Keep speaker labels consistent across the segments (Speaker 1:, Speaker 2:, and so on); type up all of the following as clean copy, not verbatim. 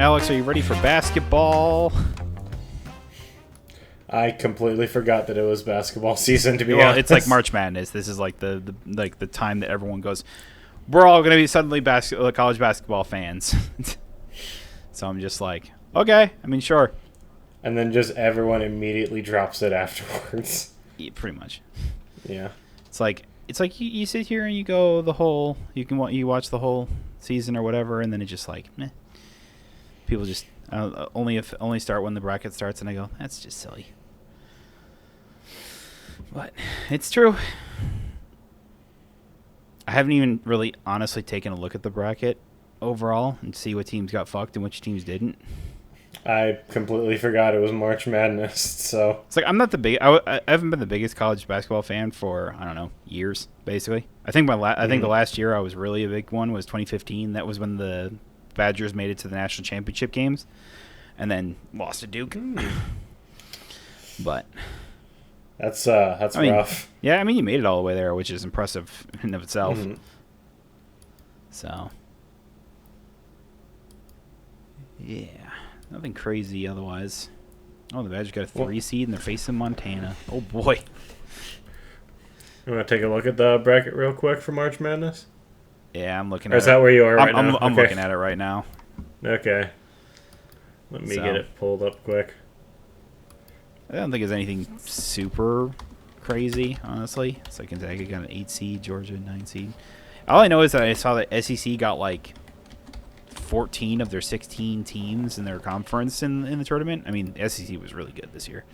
Speaker 1: Alex, are you ready for basketball?
Speaker 2: I completely forgot that it was basketball season. To be
Speaker 1: Well,
Speaker 2: honest,
Speaker 1: it's like March Madness. This is like the time that everyone goes, we're all going to be suddenly college basketball fans. So I'm just like, okay, I mean, sure.
Speaker 2: And then just everyone immediately drops it afterwards.
Speaker 1: Yeah, pretty much.
Speaker 2: Yeah.
Speaker 1: It's like you sit here and you go you watch the whole season or whatever, and then it's just like, meh. People just only start when the bracket starts, and I go, that's just silly. But it's true. I haven't even really honestly taken a look at the bracket overall and see what teams got fucked and which teams didn't.
Speaker 2: I completely forgot it was March Madness, so...
Speaker 1: It's like I'm not the big. I haven't been the biggest college basketball fan for, I don't know, years, basically. I think I think the last year I was really a big one was 2015. That was when the Badgers made it to the national championship games and then lost to Duke. But... That's
Speaker 2: rough.
Speaker 1: Yeah, I mean, you made it all the way there, which is impressive in and of itself.
Speaker 2: Mm-hmm.
Speaker 1: So, yeah, nothing crazy otherwise. Oh, the Badgers got a 3 seed, and they're facing Montana. Oh, boy.
Speaker 2: You want to take a look at the bracket real quick for March Madness?
Speaker 1: Yeah, I'm looking
Speaker 2: at it. Or is
Speaker 1: that
Speaker 2: where you are right now?
Speaker 1: I'm
Speaker 2: okay.
Speaker 1: looking at it right now.
Speaker 2: Okay. Let me get it pulled up quick.
Speaker 1: I don't think it's anything super crazy, honestly. It's like Gonzaga got an 8 seed, Georgia 9 seed. All I know is that I saw that SEC got like 14 of their 16 teams in their conference in the tournament. I mean, SEC was really good this year.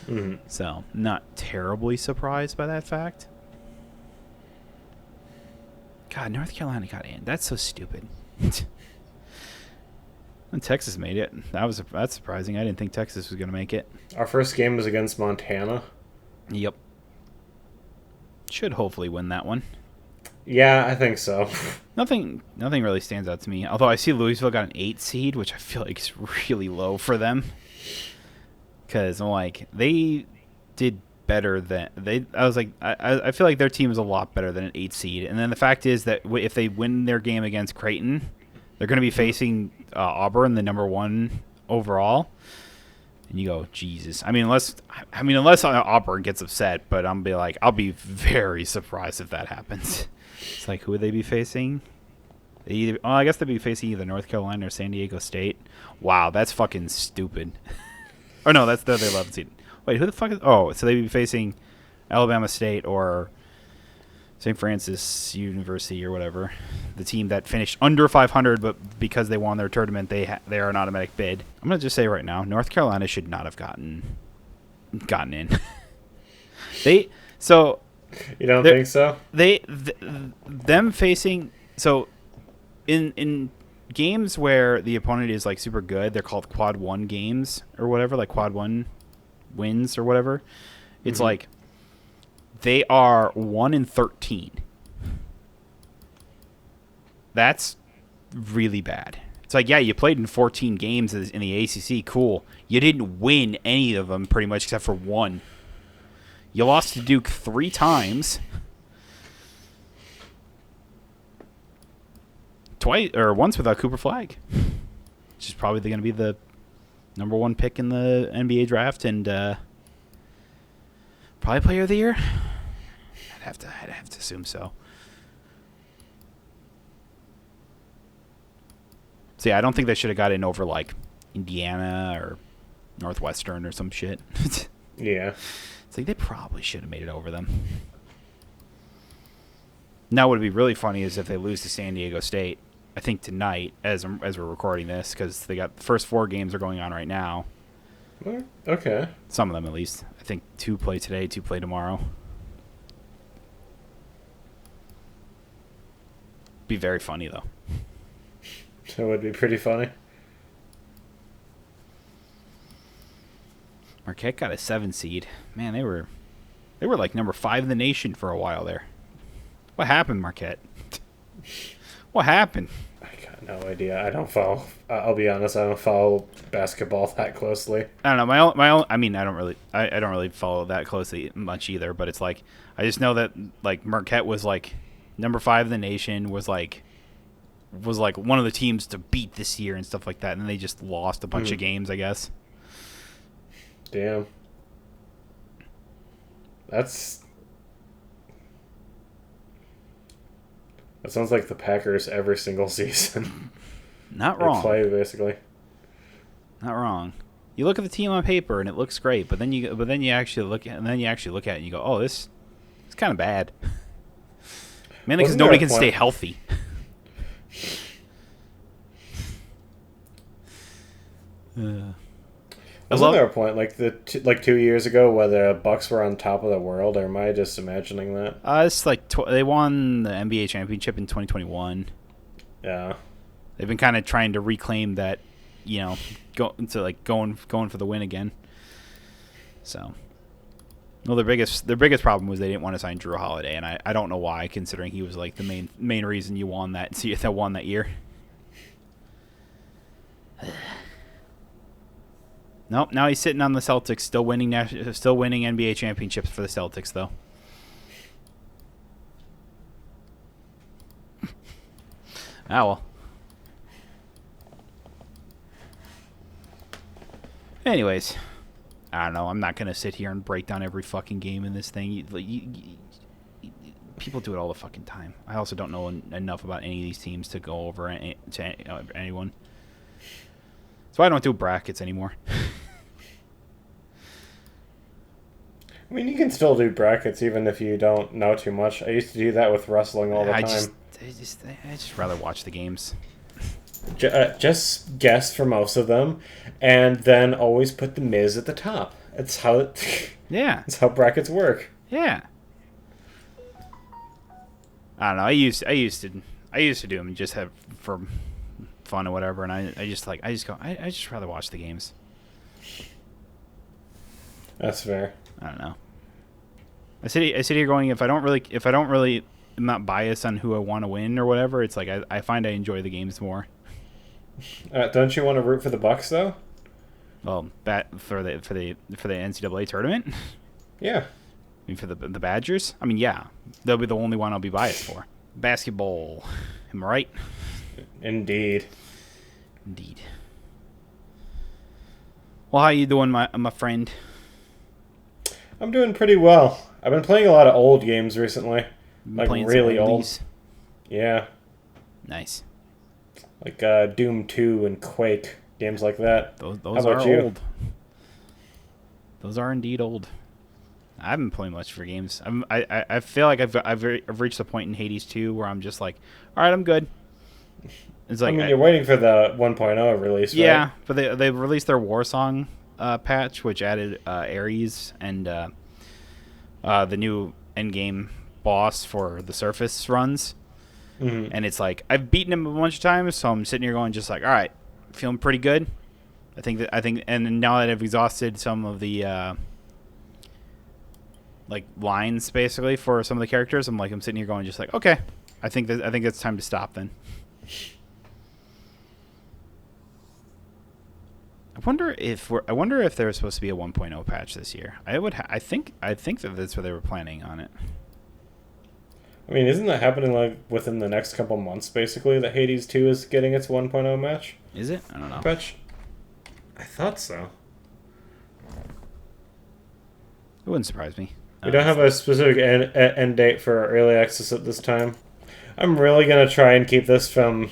Speaker 2: Mm-hmm.
Speaker 1: So, not terribly surprised by that fact. God, North Carolina got in. That's so stupid. And Texas made it. That's surprising. I didn't think Texas was going to make it.
Speaker 2: Our first game was against Montana.
Speaker 1: Yep. Should hopefully win that one.
Speaker 2: Yeah, I think so.
Speaker 1: Nothing really stands out to me. Although I see Louisville got an 8 seed, which I feel like is really low for them. Because I'm like, they did better than they. I was like, I feel like their team is a lot better than an 8 seed. And then the fact is that if they win their game against Creighton, they're going to be facing Auburn, the number 1 overall. And you go, Jesus. I mean, unless Auburn gets upset, but I'll be very surprised if that happens. It's like, who would they be facing? I guess they'd be facing either North Carolina or San Diego State. Wow, that's fucking stupid. Or no, that's the 11th seed. Wait, who the fuck is... Oh, so they'd be facing Alabama State or St. Francis University or whatever. The team that finished under 500, but because they won their tournament, they are an automatic bid. I'm going to just say right now, North Carolina should not have gotten in.
Speaker 2: You don't think so?
Speaker 1: Them facing... So, in games where the opponent is like super good, they're called quad 1 games or whatever, like quad 1 wins or whatever. It's like they are 1-13. That's really bad. It's like, yeah, you played in 14 games in the ACC, cool. You didn't win any of them pretty much except for one. You lost to Duke 3 times. Once without Cooper Flagg, which is probably going to be the number 1 pick in the NBA draft and probably player of the year. I'd have to assume so. So yeah, I don't think they should have got in over like Indiana or Northwestern or some shit.
Speaker 2: Yeah.
Speaker 1: It's like they probably should have made it over them. Now, what would be really funny is if they lose to San Diego State. I think tonight, as we're recording this, because they got the first 4 games are going on right now.
Speaker 2: Okay.
Speaker 1: Some of them, at least. I think 2 play today, 2 play tomorrow. Be very funny though.
Speaker 2: That would be pretty funny.
Speaker 1: Marquette got a 7 seed. Man, they were like number 5 in the nation for a while there. What happened, Marquette? What happened?
Speaker 2: I got no idea. I don't follow. I'll be honest. I don't follow basketball that closely.
Speaker 1: I don't know. My own. I mean, I don't really follow that closely much either. But it's like I just know that like Marquette was like number 5 in the nation. Was like was like one of the teams to beat this year and stuff like that, and then they just lost a bunch of games, I guess.
Speaker 2: Damn. That sounds like the Packers every single season.
Speaker 1: Not wrong.
Speaker 2: They play basically.
Speaker 1: Not wrong. You look at the team on paper and it looks great, but then you actually look at it and you go, "Oh, it's kind of bad." Mainly because nobody can stay healthy.
Speaker 2: Wasn't there a point like 2 years ago where the Bucks were on top of the world, or am I just imagining that?
Speaker 1: It's like they won the NBA championship in 2021.
Speaker 2: Yeah.
Speaker 1: They've been kind of trying to reclaim that, going for the win again. So, well, their biggest problem was they didn't want to sign Drew Holiday, and I don't know why, considering he was like the main reason you won that year. Nope. Now he's sitting on the Celtics, still winning NBA championships for the Celtics, though. Well. Anyways, I don't know. I'm not gonna sit here and break down every fucking game in this thing. People do it all the fucking time. I also don't know enough about any of these teams to go over to anyone. So I don't do brackets anymore.
Speaker 2: I mean, you can still do brackets even if you don't know too much. I used to do that with wrestling all the time.
Speaker 1: I just rather watch the games.
Speaker 2: Just guess for most of them, and then always put the Miz at the top. That's how that's how brackets work.
Speaker 1: Yeah. I don't know. I used to do them and just have for fun or whatever, and I just rather watch the games.
Speaker 2: That's fair.
Speaker 1: I don't know. I sit here going, if I don't really am not biased on who I want to win or whatever, it's like I find I enjoy the games more.
Speaker 2: Don't you want to root for the Bucks though?
Speaker 1: Well, for the NCAA tournament.
Speaker 2: Yeah.
Speaker 1: I mean, for the Badgers. I mean, yeah, they'll be the only one I'll be biased for. Basketball, am I right?
Speaker 2: Indeed.
Speaker 1: Well, how you doing, my friend?
Speaker 2: I'm doing pretty well. I've been playing a lot of old games recently, like really old. Yeah.
Speaker 1: Nice.
Speaker 2: Like Doom 2 and Quake, games like that.
Speaker 1: Those
Speaker 2: How about you?
Speaker 1: old. Those are indeed old. I haven't played much for games. I feel like I've reached the point in Hades 2 where I'm just like, all right, I'm good. It's like,
Speaker 2: I mean, you're waiting for the 1.0 release, right?
Speaker 1: Yeah, but they released their Warsong patch, which added Ares and the new endgame boss for the surface runs.
Speaker 2: Mm-hmm.
Speaker 1: And it's like, I've beaten him a bunch of times, so I'm sitting here going just like, all right, feeling pretty good. I think, and now that I've exhausted some of the like lines basically for some of the characters, I'm sitting here going just like, okay, I think it's time to stop then. I wonder if there's supposed to be a 1.0 patch this year. I think that that's what they were planning on it.
Speaker 2: I mean, isn't that happening like within the next couple months, basically, that Hades 2 is getting its 1.0 match?
Speaker 1: Is it? I don't know.
Speaker 2: Patch? I thought so.
Speaker 1: It wouldn't surprise me.
Speaker 2: We don't have a specific end date for early access at this time. I'm really going to try and keep this from...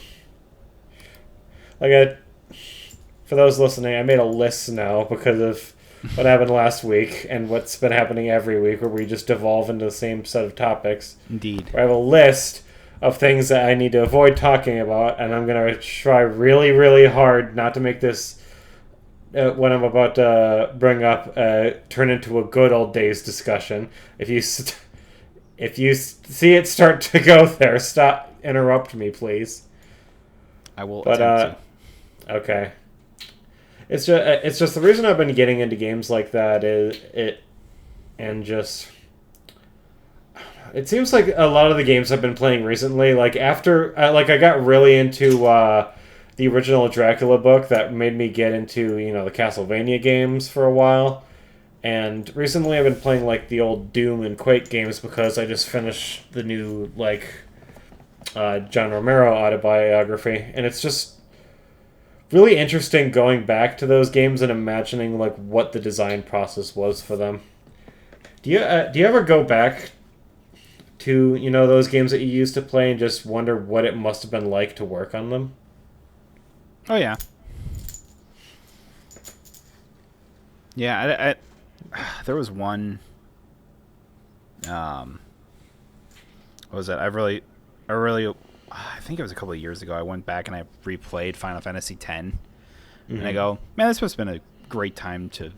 Speaker 2: For those listening, I made a list now because of what happened last week and what's been happening every week where we just devolve into the same set of topics.
Speaker 1: Indeed.
Speaker 2: I have a list of things that I need to avoid talking about, and I'm going to try really, really hard not to make this, what I'm about to bring up, turn into a good old days discussion. If you see it start to go there, interrupt me, please.
Speaker 1: I will attempt to.
Speaker 2: Okay. It's just the reason I've been getting into games like that it seems like a lot of the games I've been playing recently, like after I got really into the original Dracula book that made me get into the Castlevania games for a while, and recently I've been playing like the old Doom and Quake games because I just finished the new John Romero autobiography, and it's just really interesting going back to those games and imagining like what the design process was for them. Do you ever go back to those games that you used to play and just wonder what it must have been like to work on them?
Speaker 1: Oh yeah. Yeah, there was one. What was that? I think it was a couple of years ago. I went back and I replayed Final Fantasy X, and I go, man, this must have been a great time to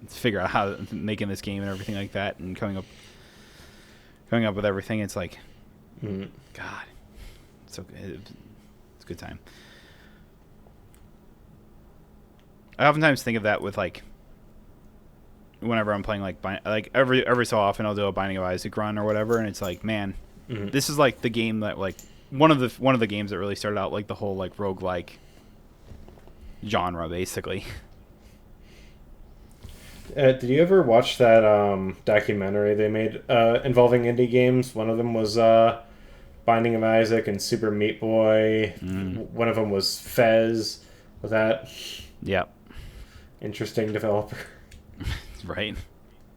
Speaker 1: figure out how making this game and everything like that, and coming up with everything. It's like, God, so it's a good time. I oftentimes think of that with like whenever I'm playing like every so often I'll do a Binding of Isaac run or whatever, and it's like, man, this is like the game that like one of the games that really started out like the whole like roguelike genre basically.
Speaker 2: Did you ever watch that documentary they made involving indie games? One of them was Binding of Isaac and Super Meat Boy. One of them was Fez. Was that?
Speaker 1: Yep.
Speaker 2: Interesting developer.
Speaker 1: Right.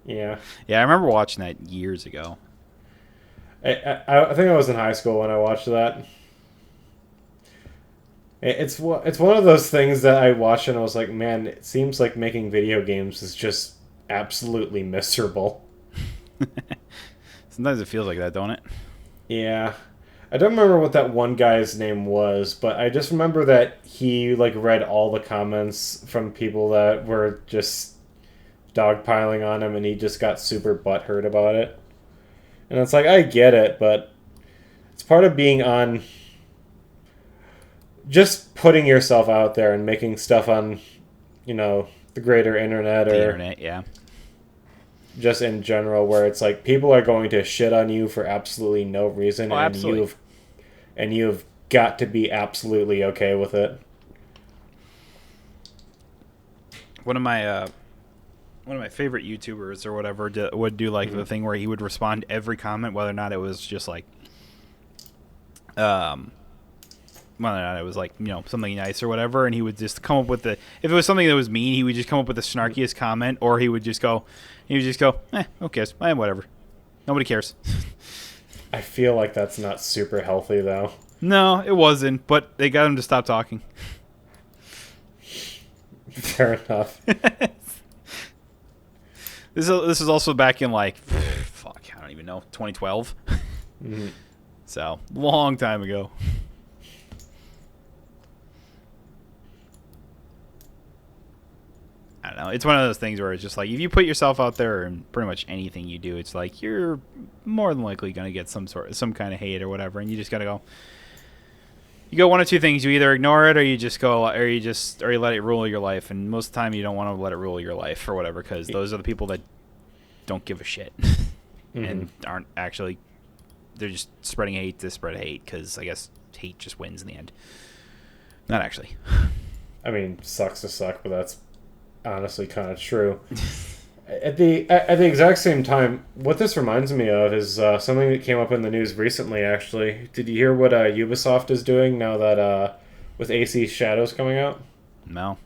Speaker 2: Yeah.
Speaker 1: Yeah, I remember watching that years ago.
Speaker 2: I think I was in high school when I watched that. It's one of those things that I watched and I was like, man, it seems like making video games is just absolutely miserable.
Speaker 1: Sometimes it feels like that, don't it?
Speaker 2: Yeah. I don't remember what that one guy's name was, but I just remember that he like read all the comments from people that were just dogpiling on him, and he just got super butthurt about it. And it's like, I get it, but it's part of being on, just putting yourself out there and making stuff on, the greater internet,
Speaker 1: the internet, yeah.
Speaker 2: Just in general, where it's like people are going to shit on you for absolutely no reason, and
Speaker 1: absolutely.
Speaker 2: you've got to be absolutely okay with it.
Speaker 1: One of my favorite YouTubers or whatever would do like the thing where he would respond to every comment, whether or not it was just like, whether or not it was like something nice or whatever, and he would just come up with if it was something that was mean, he would just come up with the snarkiest comment, or he would just go, who cares? Whatever, nobody cares.
Speaker 2: I feel like that's not super healthy, though.
Speaker 1: No, it wasn't, but they got him to stop talking.
Speaker 2: Fair enough.
Speaker 1: This is also back in like, fuck, I don't even know, 2012. So, long time ago. I don't know. It's one of those things where it's just like, if you put yourself out there in pretty much anything you do, it's like you're more than likely going to get some kind of hate or whatever, and you just got to go. You go one of two things: you either ignore it, or you just go, or you let it rule your life. And most of the time, you don't want to let it rule your life or whatever, because those are the people that don't give a shit and aren't actually. They're just spreading hate to spread hate, because I guess hate just wins in the end. Not actually.
Speaker 2: I mean, sucks to suck, but that's honestly kind of true. At the exact same time, what this reminds me of is something that came up in the news recently, actually. Did you hear what Ubisoft is doing now that with AC Shadows coming out?
Speaker 1: No.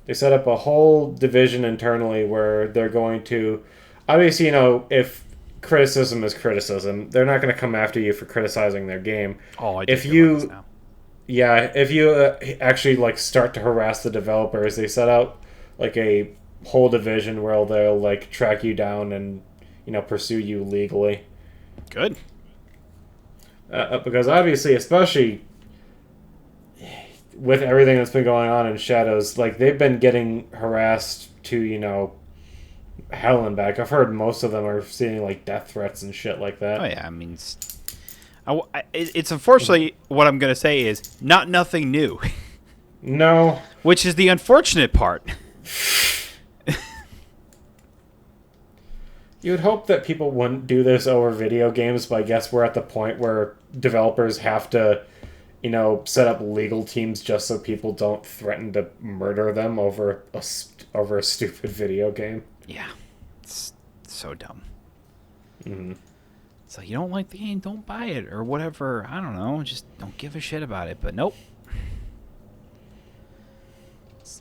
Speaker 2: They set up a whole division internally where they're going to... Obviously, if criticism is criticism, they're not going to come after you for criticizing their game.
Speaker 1: Oh, I
Speaker 2: if you now. Yeah, if you actually like start to harass the developers, they set out like a whole division where they'll like track you down and pursue you legally.
Speaker 1: Good.
Speaker 2: Because obviously, especially with everything that's been going on in Shadows, like they've been getting harassed to hell and back. I've heard most of them are seeing like death threats and shit like that.
Speaker 1: Oh yeah, I mean, it's unfortunately what I'm gonna say is nothing new.
Speaker 2: No.
Speaker 1: Which is the unfortunate part.
Speaker 2: You would hope that people wouldn't do this over video games, but I guess we're at the point where developers have to, set up legal teams just so people don't threaten to murder them over a stupid video game.
Speaker 1: Yeah. It's so dumb.
Speaker 2: Mm-hmm.
Speaker 1: It's like, you don't like the game, don't buy it or whatever. I don't know, just don't give a shit about it. But nope.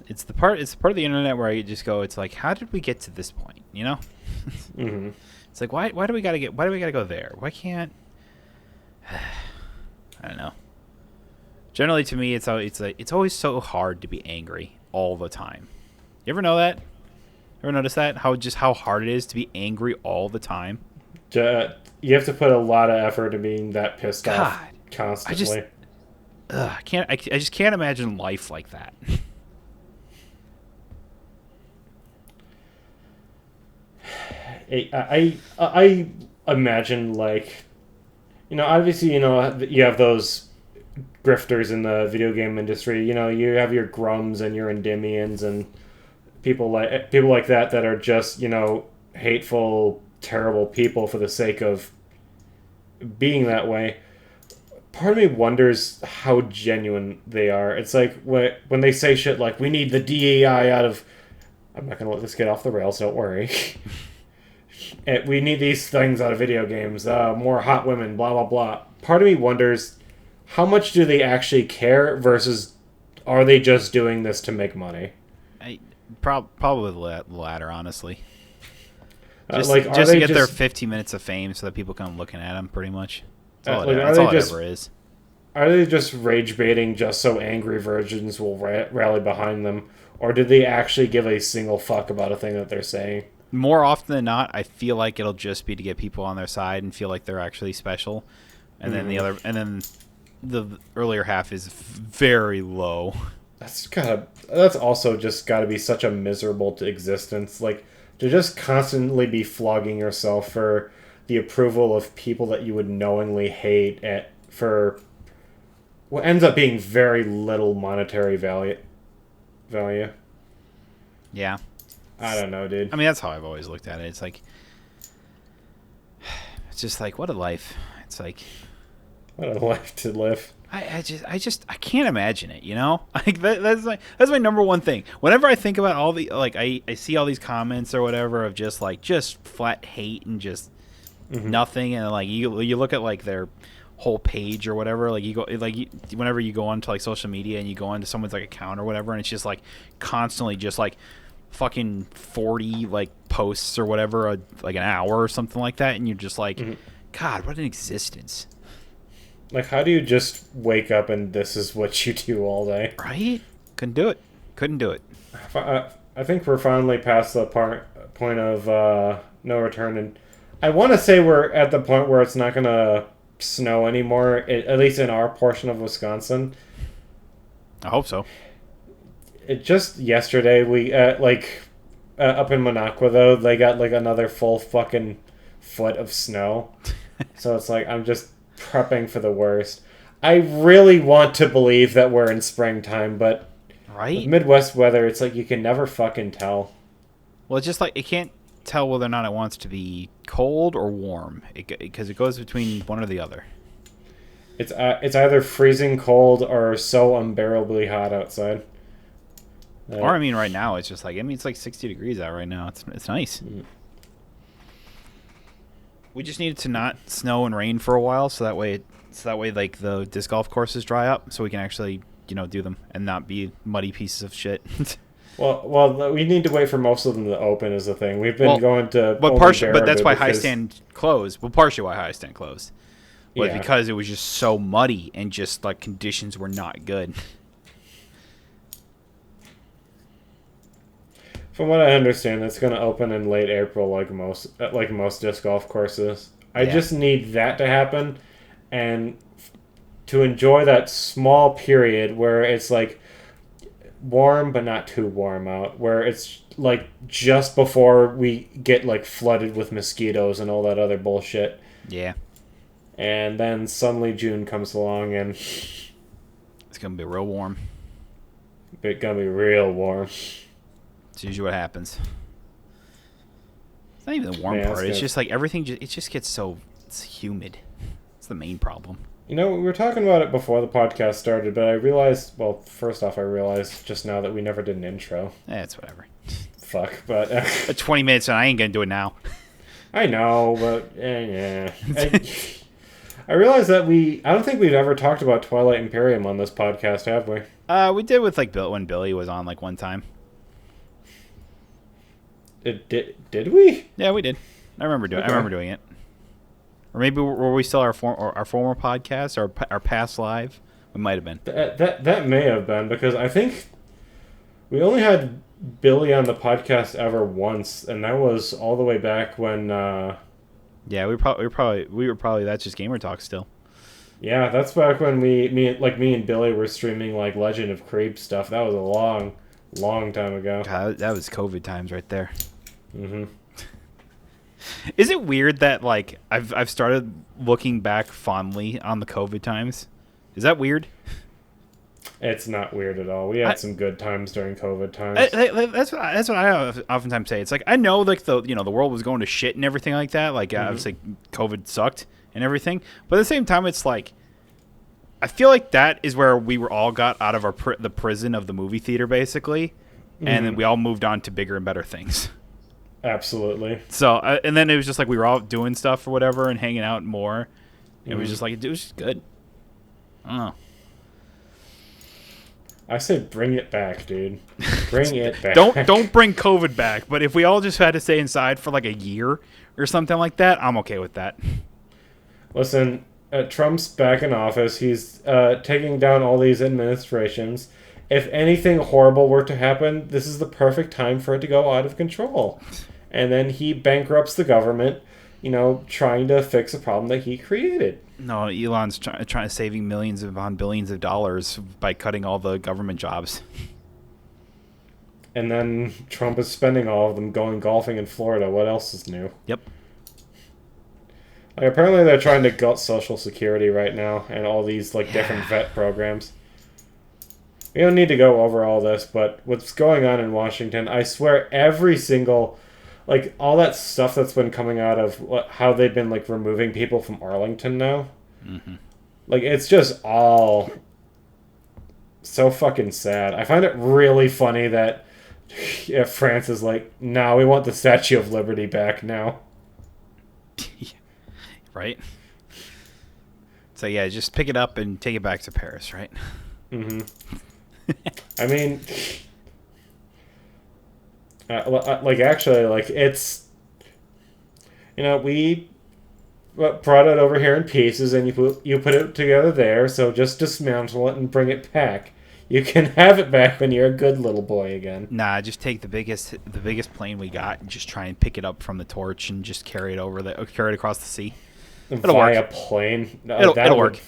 Speaker 1: It's the part of the internet where I just go, it's like, how did we get to this point? You know?
Speaker 2: Mm-hmm.
Speaker 1: It's like, why do we gotta go there? Why can't I don't know. Generally, to me, it's always so hard to be angry all the time. You ever know that? Ever notice that? How hard it is to be angry all the time?
Speaker 2: You have to put a lot of effort into being that pissed off constantly.
Speaker 1: I just can't imagine life like that.
Speaker 2: I imagine, like, obviously, you have those grifters in the video game industry. You have your Grums and your Endymions and people like that are just, hateful, terrible people for the sake of being that way. Part of me wonders how genuine they are. It's like when they say shit like, we need the DEI out of... I'm not going to let this get off the rails, don't worry. We need these things out of video games. More hot women, blah, blah, blah. Part of me wonders, how much do they actually care versus are they just doing this to make money?
Speaker 1: Probably the latter, honestly. Just
Speaker 2: to
Speaker 1: get their 15 minutes of fame so that people come looking at them, pretty much. That's all it ever is.
Speaker 2: Are they just rage baiting just so angry virgins will rally behind them? Or do they actually give a single fuck about a thing that they're saying?
Speaker 1: More often than not, I feel like it'll just be to get people on their side and feel like they're actually special. And then the earlier half is very low.
Speaker 2: That's also just got to be such a miserable existence. Like, to just constantly be flogging yourself for the approval of people that you would knowingly hate for what ends up being very little monetary value.
Speaker 1: Yeah.
Speaker 2: I don't know, dude.
Speaker 1: I mean, that's how I've always looked at it. It's like, it's just like, what a life. It's like,
Speaker 2: what a life to live.
Speaker 1: I can't imagine it, Like that's my number one thing. Whenever I think about all the, like, I see all these comments or whatever of just flat hate and just nothing, and like you look at like their whole page or whatever, like whenever you go onto like social media and you go onto someone's like account or whatever, and it's just like constantly just like fucking 40 like posts or whatever, like an hour or something like that, and you're just like, God, what an existence.
Speaker 2: Like, how do you just wake up and this is what you do all day?
Speaker 1: Right? Couldn't do it.
Speaker 2: I think we're finally past the point of no return, and I want to say we're at the point where it's not going to snow anymore, at least in our portion of Wisconsin.
Speaker 1: I hope so.
Speaker 2: It just yesterday, we up in Minocqua, though, they got like another full fucking foot of snow. So it's like, I'm just prepping for the worst. I really want to believe that we're in springtime, but
Speaker 1: right?
Speaker 2: With Midwest weather, it's like you can never fucking tell.
Speaker 1: Well, it's just like, it can't tell whether or not it wants to be cold or warm, because it goes between one or the other.
Speaker 2: It's either freezing cold or so unbearably hot outside.
Speaker 1: Or I mean, right now it's just like, it's like 60 degrees out right now. It's nice. We just needed to not snow and rain for a while, so that way like the disc golf courses dry up, so we can actually do them and not be muddy pieces of shit.
Speaker 2: Well, we need to wait for most of them to open is the thing. We've been going to,
Speaker 1: but that's why High Stand closed. Well, partially why High Stand closed was because it was just so muddy and just like conditions were not good.
Speaker 2: From what I understand, it's going to open in late April, like most disc golf courses. I just need that to happen, and to enjoy that small period where it's like warm but not too warm out, where it's like just before we get like flooded with mosquitoes and all that other bullshit.
Speaker 1: Yeah.
Speaker 2: And then suddenly June comes along and
Speaker 1: it's gonna be real warm.
Speaker 2: It's gonna be real warm.
Speaker 1: It's usually what happens. It's not even the warm part. It's just like everything. It just gets it's humid. It's the main problem.
Speaker 2: We were talking about it before the podcast started, but I realized. Well, first off, I realized just now that we never did an intro.
Speaker 1: It's whatever.
Speaker 2: Fuck, but
Speaker 1: 20 minutes and I ain't gonna do it now.
Speaker 2: I know, but yeah. I realize that I don't think we've ever talked about Twilight Imperium on this podcast, have we?
Speaker 1: We did with like Bill when Billy was on like one time.
Speaker 2: Did we?
Speaker 1: Yeah, we did. I remember doing it. Or maybe were we still our former podcast or our past live? We might have been.
Speaker 2: That may have been, because I think we only had Billy on the podcast ever once, and that was all the way back when.
Speaker 1: Yeah, we were probably That's Just Gamer Talk still.
Speaker 2: Yeah, that's back when me and Billy were streaming like Legend of Creep stuff. That was a long time ago.
Speaker 1: God, that was COVID times right there.
Speaker 2: Mm-hmm.
Speaker 1: Is it weird that like I've started looking back fondly on the COVID times? Is that weird?
Speaker 2: It's not weird at all. We had some good times during COVID times.
Speaker 1: That's what I oftentimes say. It's like I know like the world was going to shit and everything like that. Like obviously COVID sucked and everything, but at the same time, it's like I feel like that is where we were all got out of the prison of the movie theater basically, and then we all moved on to bigger and better things.
Speaker 2: Absolutely.
Speaker 1: So and then it was just like we were all doing stuff or whatever and hanging out more. It was just like it was just good. I don't know.
Speaker 2: I said bring it back, dude. Bring it back.
Speaker 1: Don't bring COVID back. But if we all just had to stay inside for like a year or something like that, I'm okay with that.
Speaker 2: Listen, Trump's back in office. He's taking down all these administrations. If anything horrible were to happen, this is the perfect time for it to go out of control. And then he bankrupts the government, trying to fix a problem that he created.
Speaker 1: No, Elon's trying to saving millions upon billions of dollars by cutting all the government jobs.
Speaker 2: And then Trump is spending all of them going golfing in Florida. What else is new?
Speaker 1: Yep.
Speaker 2: Like, apparently they're trying to gut Social Security right now and all these different vet programs. We don't need to go over all this, but what's going on in Washington, I swear every single... all that stuff that's been coming out of how they've been, removing people from Arlington now.
Speaker 1: Mm-hmm.
Speaker 2: It's just all so fucking sad. I find it really funny that France is no, we want the Statue of Liberty back now.
Speaker 1: Right? So, yeah, just pick it up and take it back to Paris, right?
Speaker 2: Mm-hmm. I mean... it's... we brought it over here in pieces, and you put it together there, so just dismantle it and bring it back. You can have it back when you're a good little boy again.
Speaker 1: Nah, just take the biggest plane we got and just try and pick it up from the torch and just carry it carry it across the sea. It'll work.
Speaker 2: A plane? No,
Speaker 1: it'll work.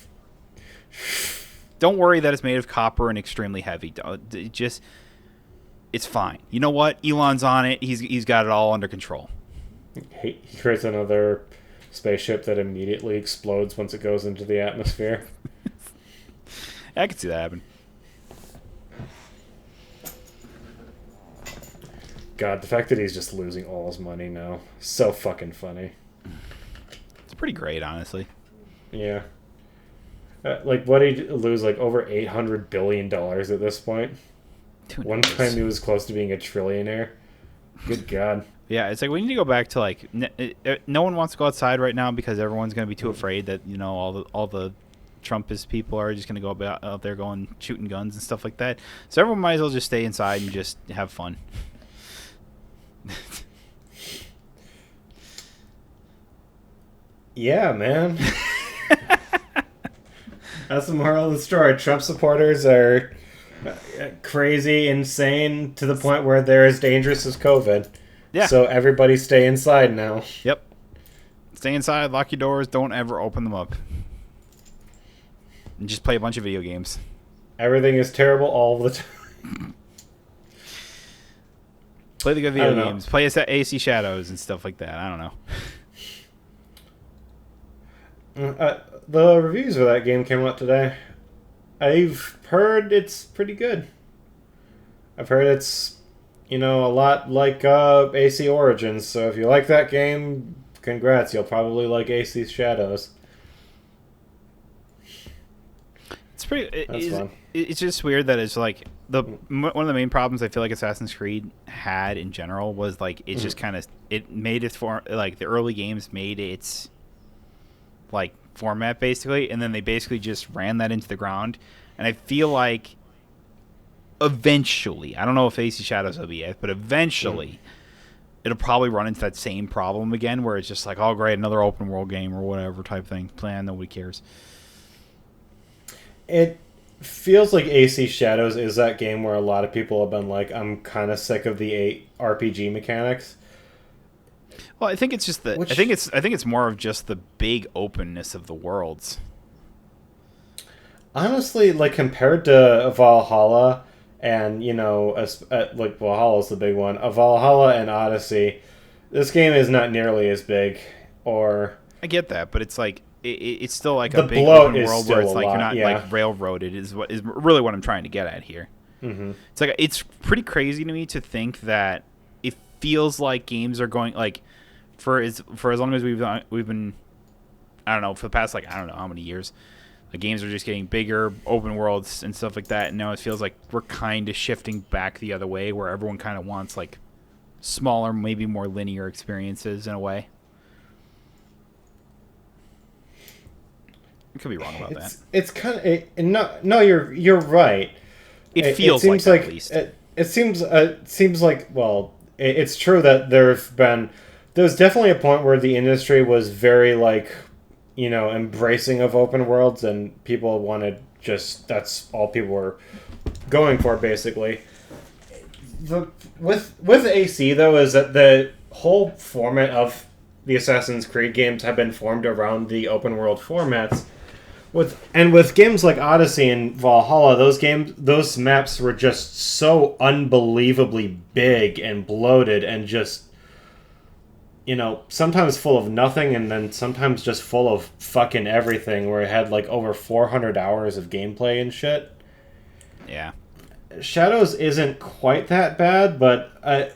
Speaker 1: Don't worry that it's made of copper and extremely heavy. It's fine. You know what? Elon's on it. He's got it all under control.
Speaker 2: He creates another spaceship that immediately explodes once it goes into the atmosphere.
Speaker 1: I could see that happen.
Speaker 2: God, the fact that he's just losing all his money now. So fucking funny.
Speaker 1: It's pretty great, honestly.
Speaker 2: Yeah. What did he lose? Over $800 billion at this point? One time he was close to being a trillionaire. Good God.
Speaker 1: Yeah, it's we need to go back to no one wants to go outside right now because everyone's going to be too afraid that all the Trumpist people are just going to go out there going shooting guns and stuff like that. So everyone might as well just stay inside and just have fun.
Speaker 2: Yeah, man. That's the moral of the story. Trump supporters are crazy, insane, to the point where they're as dangerous as COVID. Yeah. So everybody stay inside now.
Speaker 1: Yep. Stay inside, lock your doors, don't ever open them up. And just play a bunch of video games.
Speaker 2: Everything is terrible all the time.
Speaker 1: Play the good video games. Play AC Shadows and stuff like that. I don't know.
Speaker 2: The reviews for that game came out today. I've heard it's pretty good. I've heard it's, a lot like AC Origins. So if you like that game, congrats. You'll probably like AC Shadows.
Speaker 1: It's pretty.
Speaker 2: That's fun.
Speaker 1: It's just weird that it's like one of the main problems I feel like Assassin's Creed had in general was like it's just kind of it made its form, like the early games made its like format basically, and then they basically just ran that into the ground. And I feel like eventually, I don't know if AC Shadows will be it, but eventually it'll probably run into that same problem again, where it's just like, oh great, another open world game or whatever type thing. Plan, nobody cares.
Speaker 2: It feels like AC Shadows is that game where a lot of people have been like, I'm kind of sick of the RPG mechanics.
Speaker 1: Well, I think it's just I think it's more of just the big openness of the worlds.
Speaker 2: Honestly, like compared to Valhalla, and like Valhalla's the big one. Valhalla and Odyssey, this game is not nearly as big. Or
Speaker 1: I get that, but it's like it's still like
Speaker 2: the
Speaker 1: a big
Speaker 2: bloat
Speaker 1: open
Speaker 2: is
Speaker 1: world
Speaker 2: still
Speaker 1: where it's
Speaker 2: a
Speaker 1: like
Speaker 2: lot,
Speaker 1: you're not
Speaker 2: yeah.
Speaker 1: like railroaded is really what I'm trying to get at here.
Speaker 2: Mm-hmm.
Speaker 1: It's like it's pretty crazy to me to think that it feels like games are going like for as long as we've been, I don't know, for the past like I don't know how many years, the games are just getting bigger, open worlds and stuff like that. And now it feels like we're kind of shifting back the other way, where everyone kind of wants like smaller, maybe more linear experiences in a way. I could be wrong about that.
Speaker 2: It's kind of no. You're right.
Speaker 1: It feels
Speaker 2: seems
Speaker 1: like that, at least.
Speaker 2: It seems like, well, it's true that there's definitely a point where the industry was very like, embracing of open worlds, and people wanted that's all people were going for basically. With AC though is that the whole format of the Assassin's Creed games have been formed around the open world formats. With games like Odyssey and Valhalla, those maps were just so unbelievably big and bloated, and just sometimes full of nothing, and then sometimes just full of fucking everything, where it had like over 400 hours of gameplay and shit.
Speaker 1: Yeah.
Speaker 2: Shadows isn't quite that bad, but a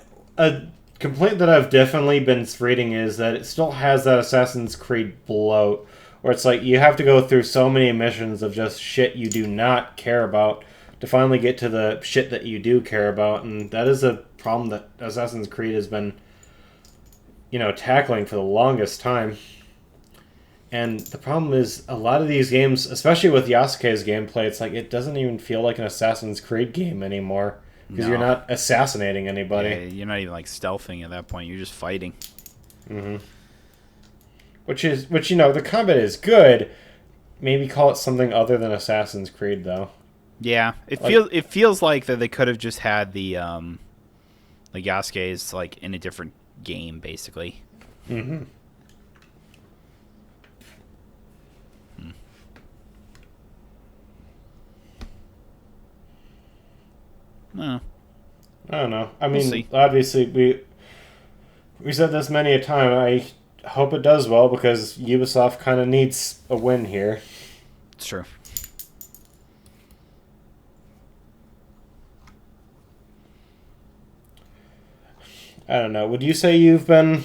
Speaker 2: complaint that I've definitely been reading is that it still has that Assassin's Creed bloat, where it's like you have to go through so many missions of just shit you do not care about to finally get to the shit that you do care about, and that is a problem that Assassin's Creed has been, tackling for the longest time. And the problem is, a lot of these games, especially with Yasuke's gameplay, it's like it doesn't even feel like an Assassin's Creed game anymore, because you're not assassinating anybody.
Speaker 1: Yeah, you're not even like stealthing at that point. You're just fighting.
Speaker 2: Mm-hmm. Which the combat is good. Maybe call it something other than Assassin's Creed, though.
Speaker 1: Yeah, it feels like that they could have just had the Yasuke's like in a different game, basically.
Speaker 2: Mm-hmm.
Speaker 1: No.
Speaker 2: I don't know. I mean, obviously, we said this many a time. I hope it does well, because Ubisoft kind of needs a win here.
Speaker 1: It's true.
Speaker 2: I don't know. Would you say you've been,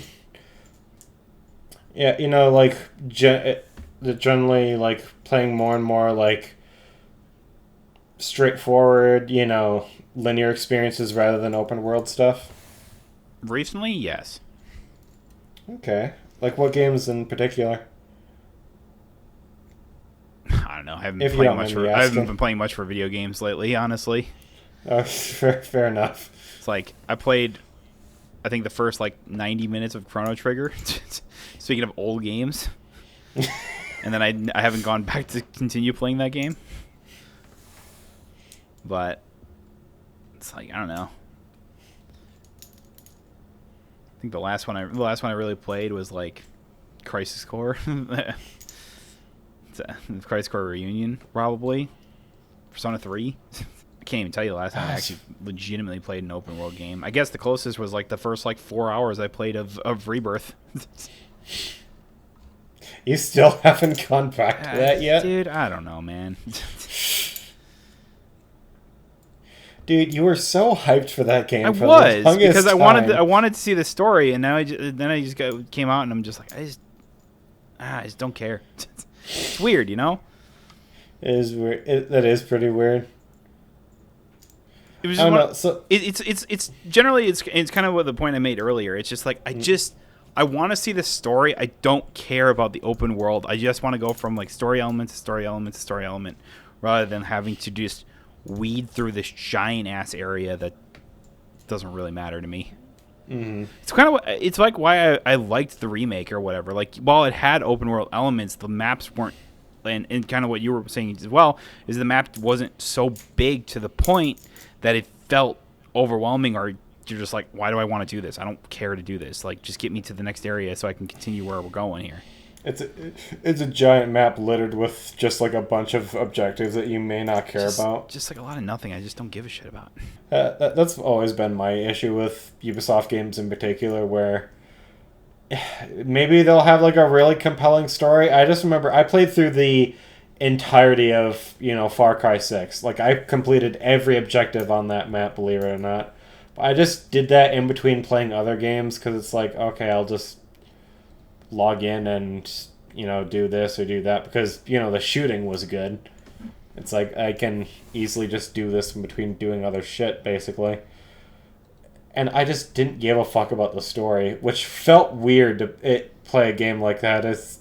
Speaker 2: like, generally, like, playing more and more, like, straightforward, linear experiences rather than open world stuff?
Speaker 1: Recently, yes.
Speaker 2: Okay. Like, what games in particular?
Speaker 1: I don't know. I haven't been playing much for video games lately, honestly.
Speaker 2: Oh, fair enough.
Speaker 1: It's like I played, I think, the first like 90 minutes of Chrono Trigger. Speaking of old games, and then I haven't gone back to continue playing that game. But it's like, I don't know. I think the last one I really played was like Crisis Core. Crisis Core Reunion, probably. Persona 3. I can't even tell you the last time I actually legitimately played an open world game. I guess the closest was like the first like 4 hours I played of Rebirth.
Speaker 2: You still haven't gone back to that yet?
Speaker 1: Dude, I don't know, man.
Speaker 2: Dude, you were so hyped for that game.
Speaker 1: I was, because I wanted to see the story, and now I just came out, and I'm just like, I just don't care. It's weird,
Speaker 2: It is weird. That is pretty weird.
Speaker 1: It was
Speaker 2: I
Speaker 1: just
Speaker 2: don't
Speaker 1: one.
Speaker 2: know. So
Speaker 1: It's generally it's kind of what the point I made earlier. It's just like I want to see the story. I don't care about the open world. I just want to go from like story element to story element to story element, rather than having to just weed through this giant ass area that doesn't really matter to me. It's kind of it's like why I liked the remake or whatever. Like while it had open world elements, the maps weren't. And kind of what you were saying as well is the map wasn't so big to the point that it felt overwhelming, or you're just like, why do I want to do this? I don't care to do this. Like, just get me to the next area so I can continue where we're going here.
Speaker 2: it's a giant map littered with just like a bunch of objectives that you may not care about.
Speaker 1: Just like a lot of nothing I just don't give a shit about.
Speaker 2: That's always been my issue with Ubisoft games in particular, where maybe they'll have like a really compelling story. I just remember I played through the entirety of, Far Cry 6. Like, I completed every objective on that map, believe it or not. But I just did that in between playing other games because it's like, okay, I'll just log in and, do this or do that because, the shooting was good. It's like I can easily just do this in between doing other shit, basically. And I just didn't give a fuck about the story, which felt weird to play a game like that. It's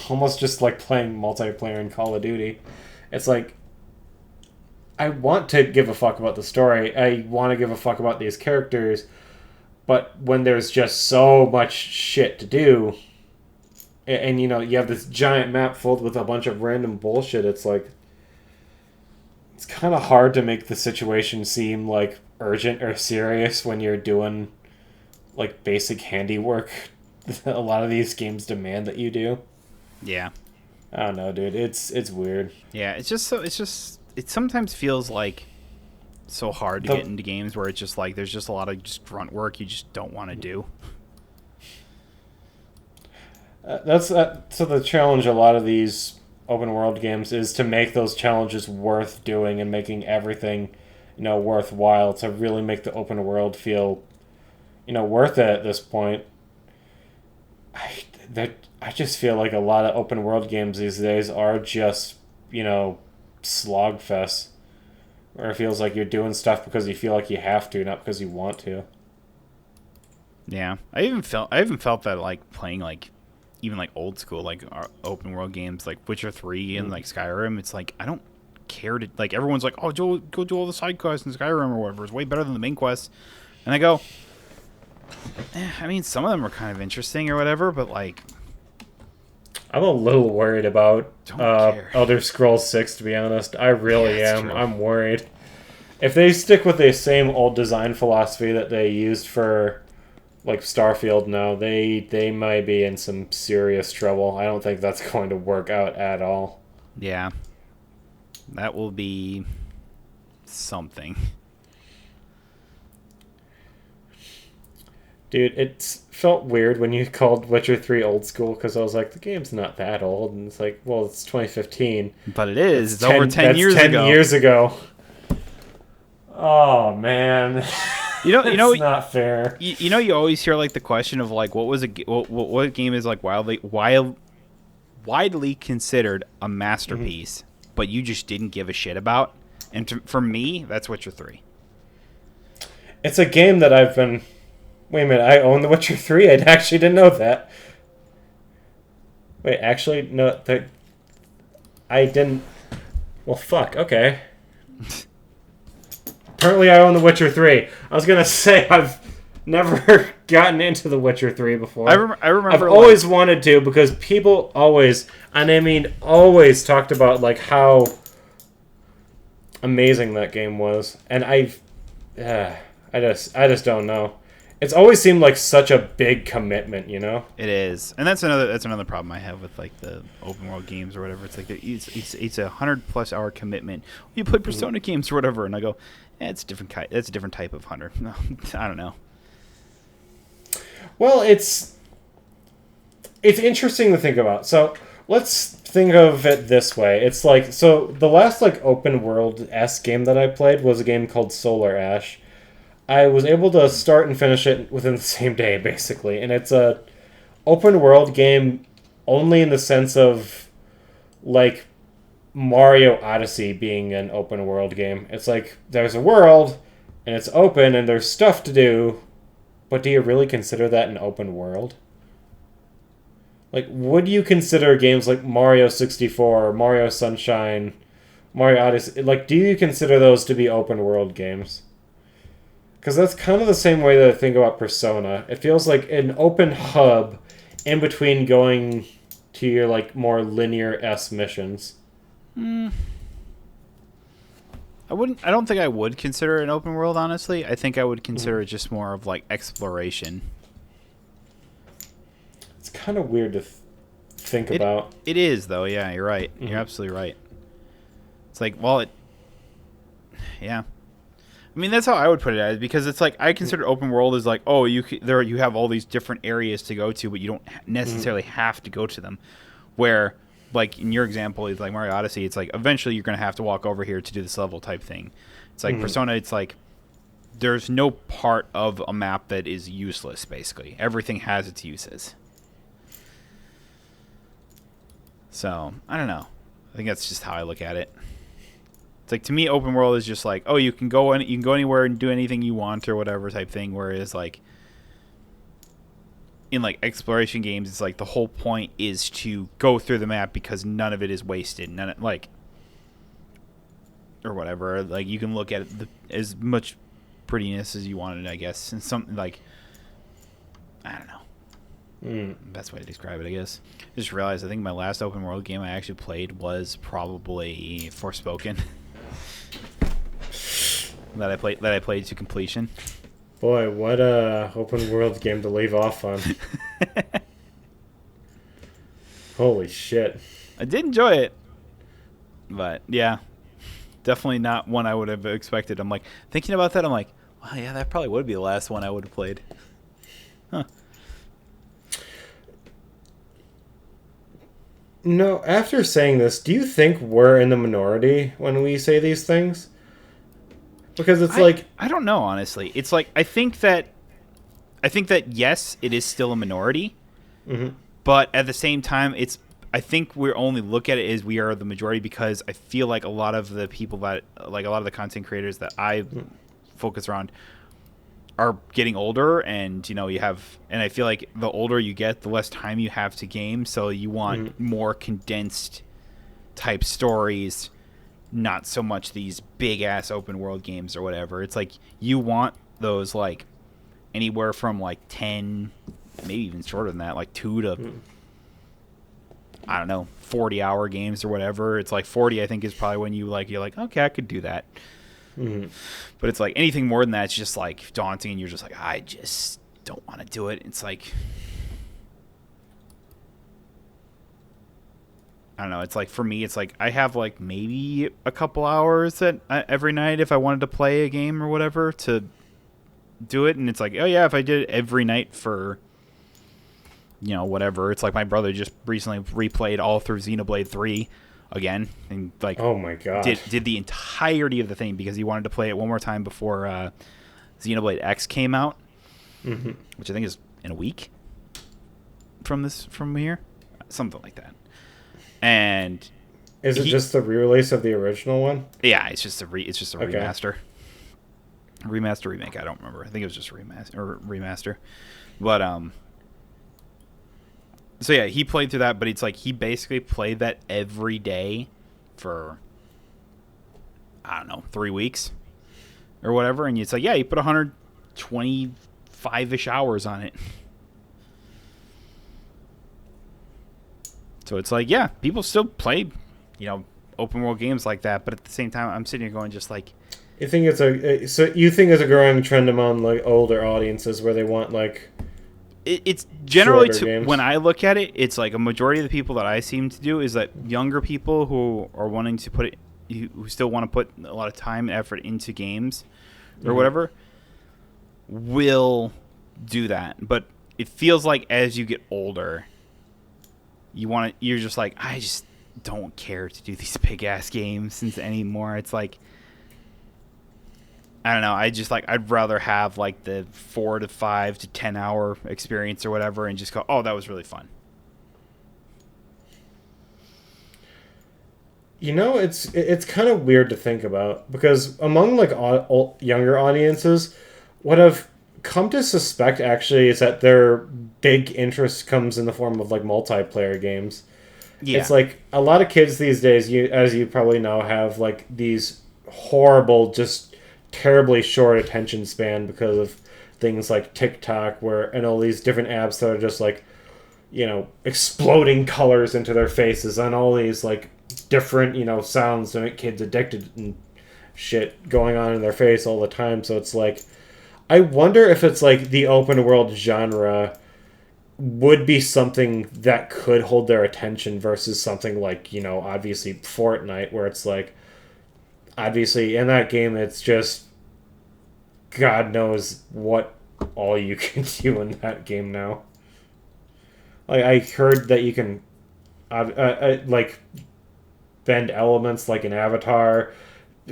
Speaker 2: almost just like playing multiplayer in Call of Duty. It's like, I want to give a fuck about the story. I want to give a fuck about these characters. But when there's just so much shit to do, and you have this giant map filled with a bunch of random bullshit, it's like, it's kind of hard to make the situation seem like urgent or serious when you're doing like basic handiwork a lot of these games demand that you do.
Speaker 1: Yeah.
Speaker 2: I don't know, dude. It's weird.
Speaker 1: Yeah, it sometimes feels like so hard to get into games where it's just like there's just a lot of just grunt work you just don't want to do.
Speaker 2: So the challenge a lot of these open world games is to make those challenges worth doing and making everything worthwhile, to really make the open world feel worth it at this point. I just feel like a lot of open world games these days are just slog fest, where it feels like you're doing stuff because you feel like you have to, not because you want to.
Speaker 1: Yeah, I even felt that like playing like even like old school like open world games like Witcher 3 and like Skyrim. It's like I don't care to like everyone's like, oh, Joel, go do all the side quests in Skyrim or whatever. It's way better than the main quests, and I go, I mean, some of them are kind of interesting or whatever, but like,
Speaker 2: I'm a little worried about Elder Scrolls 6, to be honest. I really am. True. I'm worried. If they stick with the same old design philosophy that they used for like Starfield now, they might be in some serious trouble. I don't think that's going to work out at all.
Speaker 1: Yeah. That will be something.
Speaker 2: Dude, it felt weird when you called Witcher 3 old school, because I was like, the game's not that old. And it's like, well, it's 2015.
Speaker 1: But it is. It's over 10 years ago.
Speaker 2: 10 years ago. Oh, man. It's not fair.
Speaker 1: You always hear like the question of like, what game is like widely considered a masterpiece, but you just didn't give a shit about? And for me, that's Witcher 3.
Speaker 2: It's a game that I've been... Wait a minute, I own The Witcher 3? I actually didn't know that. Wait, actually, no, I didn't... Well, fuck, okay. Apparently I own The Witcher 3. I was gonna say, I've never gotten into The Witcher 3 before.
Speaker 1: I remember
Speaker 2: I've always wanted to, because people always, and I mean always, talked about like how amazing that game was. And I just don't know. It's always seemed like such a big commitment, It
Speaker 1: is, and that's another problem I have with like the open world games or whatever. It's like it's a 100+ hour commitment. You play Persona games or whatever, and I go, it's a different kind. That's a different type of hunter. No, I don't know.
Speaker 2: Well, it's interesting to think about. So let's think of it this way. It's like, so the last like open world-esque game that I played was a game called Solar Ash. I was able to start and finish it within the same day, basically. And it's a open world game only in the sense of, like, Mario Odyssey being an open world game. It's like there's a world and it's open and there's stuff to do, but do you really consider that an open world? Like, would you consider games like Mario 64, Mario Sunshine, Mario Odyssey, like, do you consider those to be open world games? Because that's kind of the same way that I think about Persona. It feels like an open hub in between going to your, like, more linear-esque missions.
Speaker 1: I don't think I would consider it an open world, honestly. I think I would consider it just more of like exploration.
Speaker 2: It's kind of weird to think about.
Speaker 1: It is, though. Yeah, you're right. You're absolutely right. It's like, well, yeah. I mean, that's how I would put it as, because it's like I consider open world as like, oh, you have all these different areas to go to, but you don't necessarily have to go to them. Where, like in your example, is like Mario Odyssey. It's like eventually you're gonna have to walk over here to do this level type thing. It's like Persona. It's like there's no part of a map that is useless. Basically, everything has its uses. So I don't know. I think that's just how I look at it. It's like, to me, open world is just like, oh, you can go anywhere and do anything you want or whatever type thing. Whereas like in like exploration games, it's like the whole point is to go through the map because none of it is wasted. None of, like, or whatever. Like you can look at as much prettiness as you wanted, I guess. And something like, I don't know. Best way to describe it, I guess. I just realized I think my last open world game I actually played was probably Forspoken. that I played to completion.
Speaker 2: Boy, what a open world game to leave off on. Holy shit.
Speaker 1: I did enjoy it. But yeah. Definitely not one I would have expected. I'm like thinking about that, I'm like, wow, yeah, that probably would be the last one I would have played. Huh.
Speaker 2: No, after saying this, do you think we're in the minority when we say these things? Because it's
Speaker 1: I don't know, honestly. It's like I think that yes, it is still a minority. But at the same time, I think we only look at it as we are the majority because I feel like a lot of the people that, like a lot of the content creators that I focus around are getting older, and and I feel like the older you get, the less time you have to game, so you want more condensed type stories, not so much these big ass open world games or whatever. It's like you want those like anywhere from like 10, maybe even shorter than that, like 2 to I don't know, 40-hour games or whatever. It's like 40, I think, is probably when you're like, okay, I could do that. But it's like anything more than that, it's just like daunting, and you're just like, I just don't want to do it. It's like, I don't know. It's like, for me, it's like I have like maybe a couple hours every night if I wanted to play a game or whatever to do it. And it's like, oh yeah, if I did it every night for, whatever. It's like my brother just recently replayed all through Xenoblade 3 again, and like,
Speaker 2: oh my god,
Speaker 1: did the entirety of the thing because he wanted to play it one more time before Xenoblade X came out, which I think is in a week from here, something like that. And
Speaker 2: is it just the re-release of the original one?
Speaker 1: Yeah, it's just a remaster, remake. I don't remember. I think it was just a remaster, but so yeah, he played through that, but it's like he basically played that every day for, I don't know, 3 weeks or whatever. And it's like, yeah, he put 125-ish hours on it. So it's like, yeah, people still play, open world games like that. But at the same time, I'm sitting here going just like,
Speaker 2: you think it's a growing trend among like older audiences where they want like,
Speaker 1: it's generally when I look at it, it's like a majority of the people that I seem to do is that younger people who are wanting to who still want to put a lot of time and effort into games or whatever will do that. But it feels like as you get older, you're just like, I just don't care to do these big ass games anymore. It's like, I don't know. I'd rather have like the 4 to 5 to 10 hour experience or whatever, and just go, oh, that was really fun.
Speaker 2: It's kind of weird to think about because among like younger audiences, what I've come to suspect actually is that their big interest comes in the form of like multiplayer games.
Speaker 1: Yeah.
Speaker 2: It's like a lot of kids these days, as you probably know, have like these horrible, just terribly short attention span because of things like TikTok, where and all these different apps that are just like exploding colors into their faces and all these like different sounds to make kids addicted and shit going on in their face all the time. So it's like I wonder if it's like the open world genre would be something that could hold their attention versus something like obviously Fortnite, where it's like obviously in that game it's just God knows what all you can do in that game now. Like I heard that you can like bend elements like an Avatar,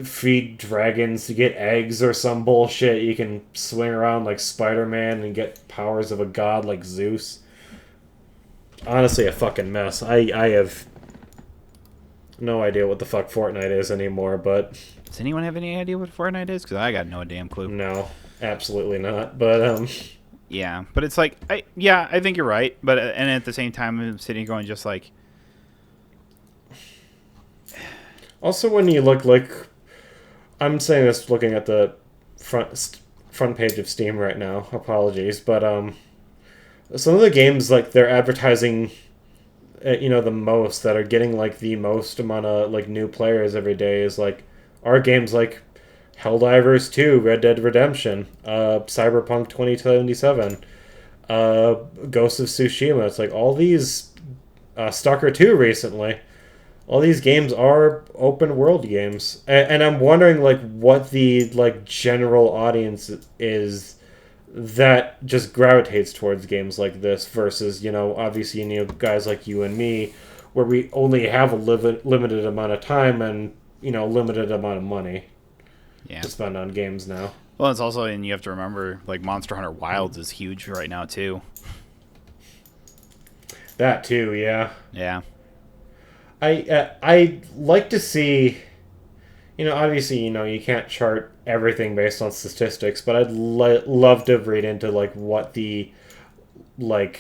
Speaker 2: feed dragons to get eggs or some bullshit. You can swing around like Spider-Man and get powers of a god like Zeus. Honestly, a fucking mess. I have no idea what the fuck Fortnite is anymore, but
Speaker 1: Does anyone have any idea what Fortnite is? Because I got no damn clue.
Speaker 2: no, absolutely not. But
Speaker 1: Yeah, but it's like, I think you're right. But and at the same time, I'm sitting going just like,
Speaker 2: also when you look like I'm saying this looking at the front page of Steam right now. Apologies, but some of the games like they're advertising, the most that are getting like the most amount of like new players every day is like are games like Helldivers 2, Red Dead Redemption, Cyberpunk 2077, Ghost of Tsushima. It's like all these Stalker 2 recently. All these games are open world games, and I'm wondering like what the like general audience is that just gravitates towards games like this versus obviously guys like you and me where we only have a limited amount of time and limited amount of money
Speaker 1: yeah.
Speaker 2: to spend on games now.
Speaker 1: Well, it's also, and you have to remember, like Monster Hunter Wilds is huge right now too.
Speaker 2: That too, yeah.
Speaker 1: Yeah.
Speaker 2: I like to see, obviously, you can't chart everything based on statistics, but I'd love to read into like what the like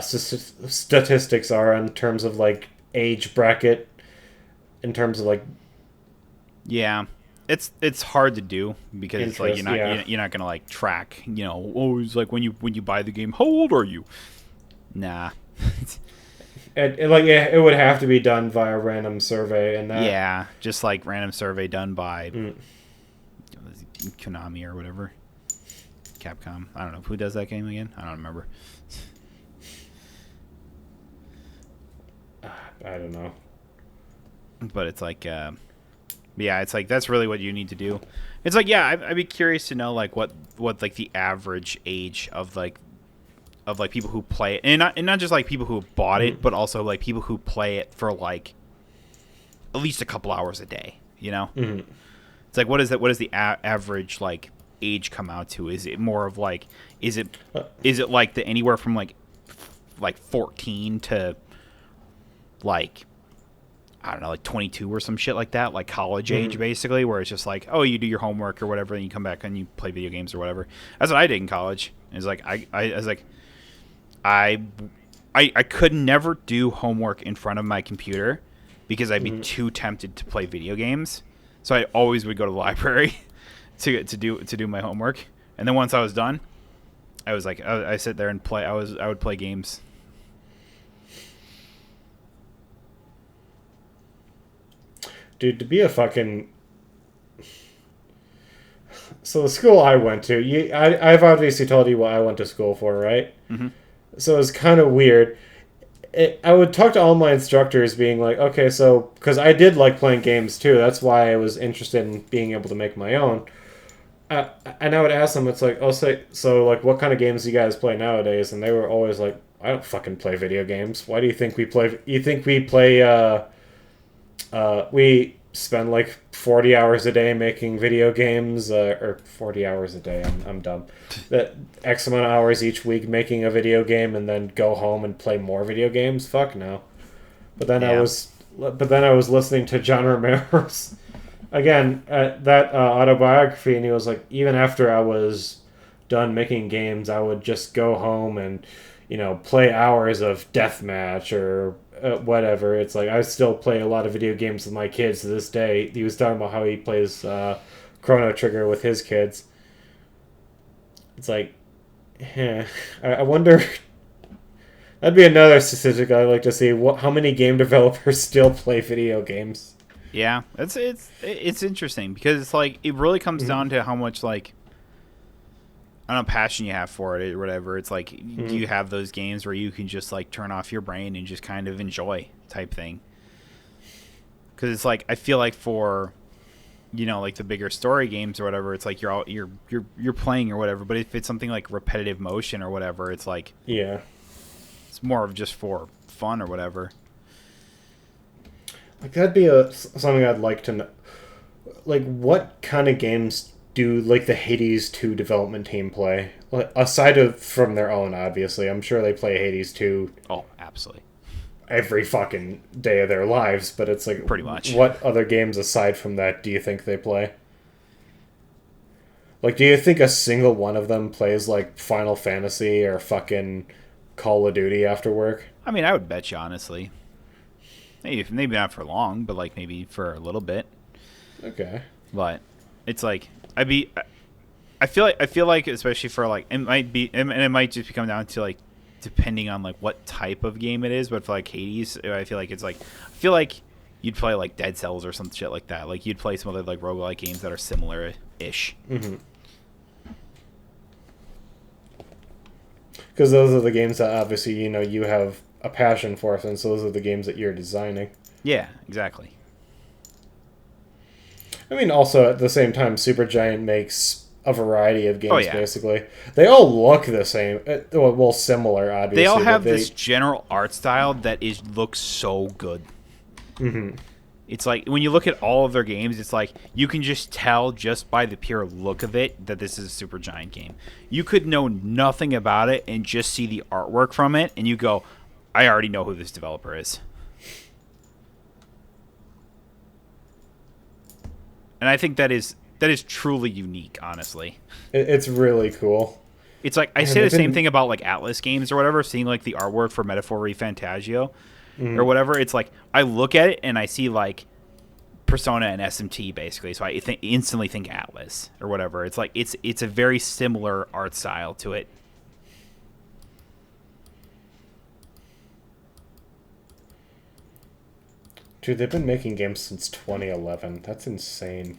Speaker 2: statistics are in terms of like age bracket, in terms of like
Speaker 1: Yeah. It's hard to do because it's like you're not gonna like track, it's like when you buy the game, how old are you? Nah.
Speaker 2: it would have to be done via random survey, and that
Speaker 1: Yeah, just like random survey done by Konami or whatever. Capcom. I don't know. Who does that game again? I don't remember.
Speaker 2: I don't know.
Speaker 1: But it's like, yeah, it's like that's really what you need to do. It's like, yeah, I'd be curious to know like what like the average age of like people who play it, and not just like people who bought it, but also like people who play it for like at least a couple hours a day.
Speaker 2: Mm-hmm.
Speaker 1: It's like what is the average like age come out to? Is it more of like is it like the anywhere from like 14 to like I don't know, like 22 or some shit like that, like college age basically, where it's just like, oh, you do your homework or whatever, and you come back and you play video games or whatever. That's what I did in college. It's like I was like I could never do homework in front of my computer because I'd be too tempted to play video games. So I always would go to the library to do my homework. And then once I was done, I was like I sit there and play. I would play games.
Speaker 2: Dude, to be a fucking... So the school I went to, I've obviously told you what I went to school for, right?
Speaker 1: Mm-hmm.
Speaker 2: So it's kind of weird. I would talk to all my instructors being like, okay, so... Because I did like playing games, too. That's why I was interested in being able to make my own. And I would ask them, it's like, so, like, what kind of games do you guys play nowadays? And they were always like, I don't fucking play video games. Why do you think we play... You think we play, we spend like 40 hours a day making video games, or 40 hours a day, I'm dumb. That X amount of hours each week making a video game and then go home and play more video games? Fuck no. But then
Speaker 1: Yeah.
Speaker 2: I was listening to John Romero's again that autobiography, and he was like, even after I was done making games, I would just go home and play hours of deathmatch or whatever. It's like I still play a lot of video games with my kids to this day. He was talking about how he plays Chrono Trigger with his kids. It's like, I wonder. That'd be another statistic I'd like to see. How many game developers still play video games?
Speaker 1: Yeah, it's interesting because it's like it really comes down to how much like I don't know passion you have for it or whatever. It's like do you have those games where you can just like turn off your brain and just kind of enjoy type thing? Because it's like I feel like for like the bigger story games or whatever, it's like you're playing or whatever. But if it's something like repetitive motion or whatever, it's like
Speaker 2: yeah.
Speaker 1: It's more of just for fun or whatever.
Speaker 2: Like that'd be something I'd like to know. Like, what kind of games do like the Hades 2 development team play? Like, aside from their own, obviously, I'm sure they play Hades 2.
Speaker 1: Oh, absolutely.
Speaker 2: Every fucking day of their lives, but it's like
Speaker 1: pretty much.
Speaker 2: What other games aside from that do you think they play? Like, do you think a single one of them plays like Final Fantasy or fucking Call of Duty after work?
Speaker 1: I mean, I would bet you honestly. Maybe not for long, but like maybe for a little bit.
Speaker 2: Okay.
Speaker 1: But it's like I feel like especially for like it might just come down to like depending on like what type of game it is. But for like Hades, I feel like you'd play like Dead Cells or some shit like that. Like you'd play some other like roguelike games that are similar-ish.
Speaker 2: Mm-hmm. Because those are the games that obviously you have a passion for, since those are the games that you're designing.
Speaker 1: Yeah, exactly.
Speaker 2: I mean, also at the same time, Supergiant makes a variety of games.
Speaker 1: Oh, yeah.
Speaker 2: Basically, they all look the same. Well, similar, obviously.
Speaker 1: They all have this general art style that looks so good.
Speaker 2: Mm-hmm.
Speaker 1: It's like when you look at all of their games, it's like you can just tell just by the pure look of it that this is a Supergiant game. You could know nothing about it and just see the artwork from it, and you go, I already know who this developer is. And I think that is truly unique, honestly.
Speaker 2: It's really cool.
Speaker 1: It's like I say the same thing about like Atlas games or whatever, seeing like the artwork for Metaphor Refantagio or whatever. It's like I look at it and I see like Persona and SMT basically, so I instantly think Atlas or whatever. It's like it's a very similar art style to it.
Speaker 2: Dude, they've been making games since 2011. That's insane.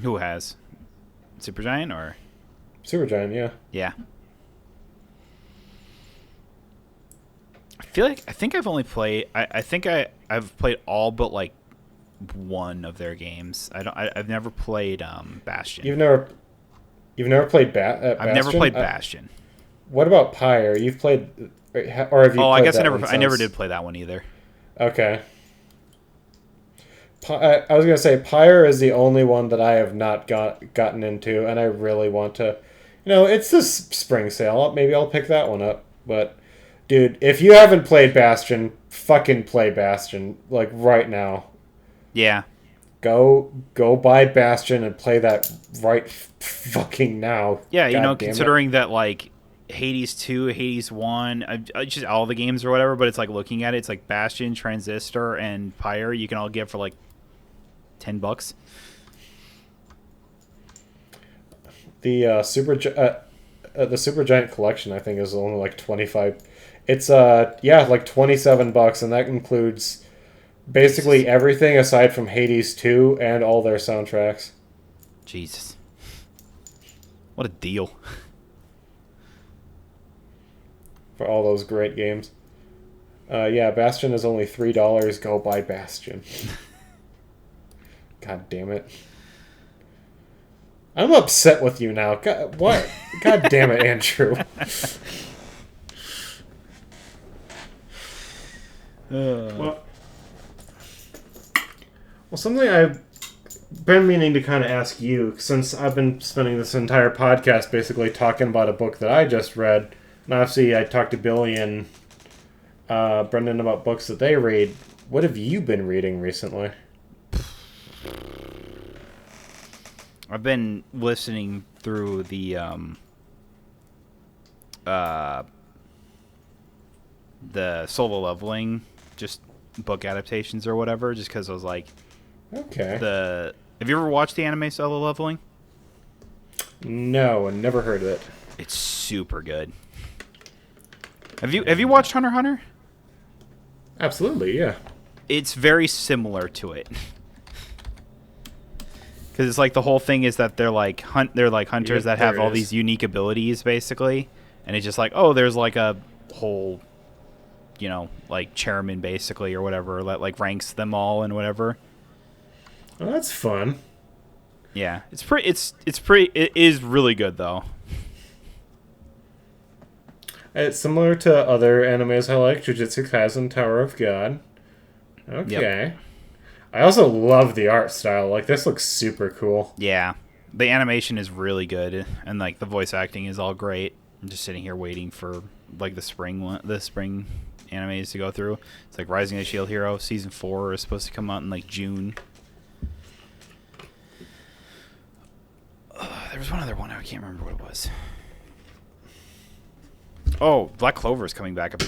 Speaker 1: Who has? Supergiant or?
Speaker 2: Supergiant, yeah.
Speaker 1: Yeah. I think I've only played. I think I've played all but like one of their games. I've never played Bastion.
Speaker 2: You've never played Bastion?
Speaker 1: I've never played Bastion.
Speaker 2: What about Pyre? You've played, or have you?
Speaker 1: Oh, I
Speaker 2: played
Speaker 1: guess
Speaker 2: that
Speaker 1: I never did play that one either.
Speaker 2: Okay. I was gonna say Pyre is the only one that I have not gotten into, and I really want to. It's this spring sale. Maybe I'll pick that one up. But, dude, if you haven't played Bastion, fucking play Bastion like right now.
Speaker 1: Yeah.
Speaker 2: Go buy Bastion and play that right fucking now.
Speaker 1: Yeah,
Speaker 2: God
Speaker 1: considering that like Hades 2, Hades 1, just all the games or whatever, but it's like looking at it, it's like Bastion, Transistor, and Pyre you can all get for like $10.
Speaker 2: The Supergiant collection I think is only like 25. It's like $27, and that includes basically everything aside from Hades 2 and all their soundtracks.
Speaker 1: Jesus. What a deal.
Speaker 2: For all those great games. Bastion is only $3. Go buy Bastion. God damn it. I'm upset with you now. God, what? God damn it, Andrew. Well, something I've been meaning to kind of ask you, since I've been spending this entire podcast basically talking about a book that I just read. And obviously, I talked to Billy and Brendan, about books that they read. What have you been reading recently?
Speaker 1: I've been listening through the Solo Leveling, just book adaptations or whatever, just because I was like,
Speaker 2: Okay.
Speaker 1: Have you ever watched the anime Solo Leveling?
Speaker 2: No, I never heard of it.
Speaker 1: It's super good. Have you watched Hunter x Hunter?
Speaker 2: Absolutely, yeah.
Speaker 1: It's very similar to it. Because it's like the whole thing is that they're like hunters that have all these unique abilities, basically, and it's just like, oh, there's like a whole, like chairman basically or whatever that like ranks them all and whatever.
Speaker 2: Oh, that's fun.
Speaker 1: Yeah, it is really good though.
Speaker 2: It's similar to other animes I like, Jujutsu Kaisen, Tower of God. Okay. Yep. I also love the art style. Like, this looks super cool.
Speaker 1: Yeah. The animation is really good, and, like, the voice acting is all great. I'm just sitting here waiting for, like, the spring animes to go through. It's like Rising of the Shield Hero Season 4 is supposed to come out in, like, June. There was one other one. I can't remember what it was. Oh, Black Clover is coming back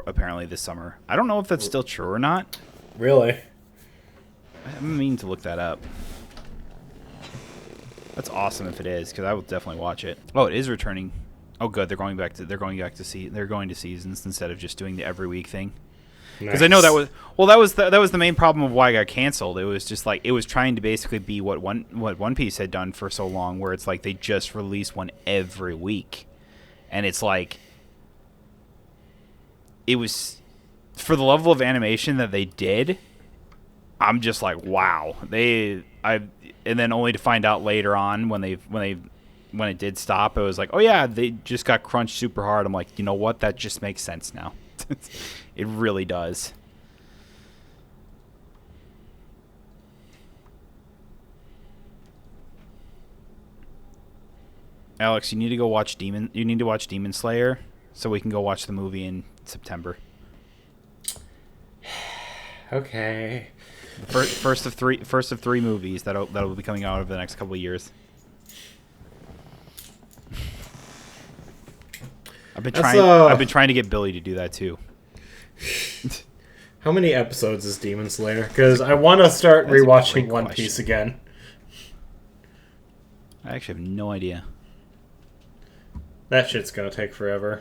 Speaker 1: apparently this summer. I don't know if that's still true or not.
Speaker 2: Really?
Speaker 1: I mean to look that up. That's awesome if it is, because I will definitely watch it. Oh, it is returning. Oh, good. They're going to seasons instead of just doing the every week thing. Because I know that was the main problem of why I got canceled. It was just like it was trying to basically be what One Piece had done for so long, where it's like they just release one every week, and it's like it was for the level of animation that they did. I'm just like, wow. And then only to find out later on when it did stop, it was like, oh yeah, they just got crunched super hard. I'm like, you know what? That just makes sense now. It really does. Alex, you need to watch Demon Slayer so we can go watch the movie in September.
Speaker 2: Okay.
Speaker 1: First of three movies that'll be coming out over the next couple of years. I've been trying to get Billy to do that too.
Speaker 2: How many episodes is Demon Slayer? Because I want to start rewatching One Piece again.
Speaker 1: I actually have no idea.
Speaker 2: That shit's gonna take forever.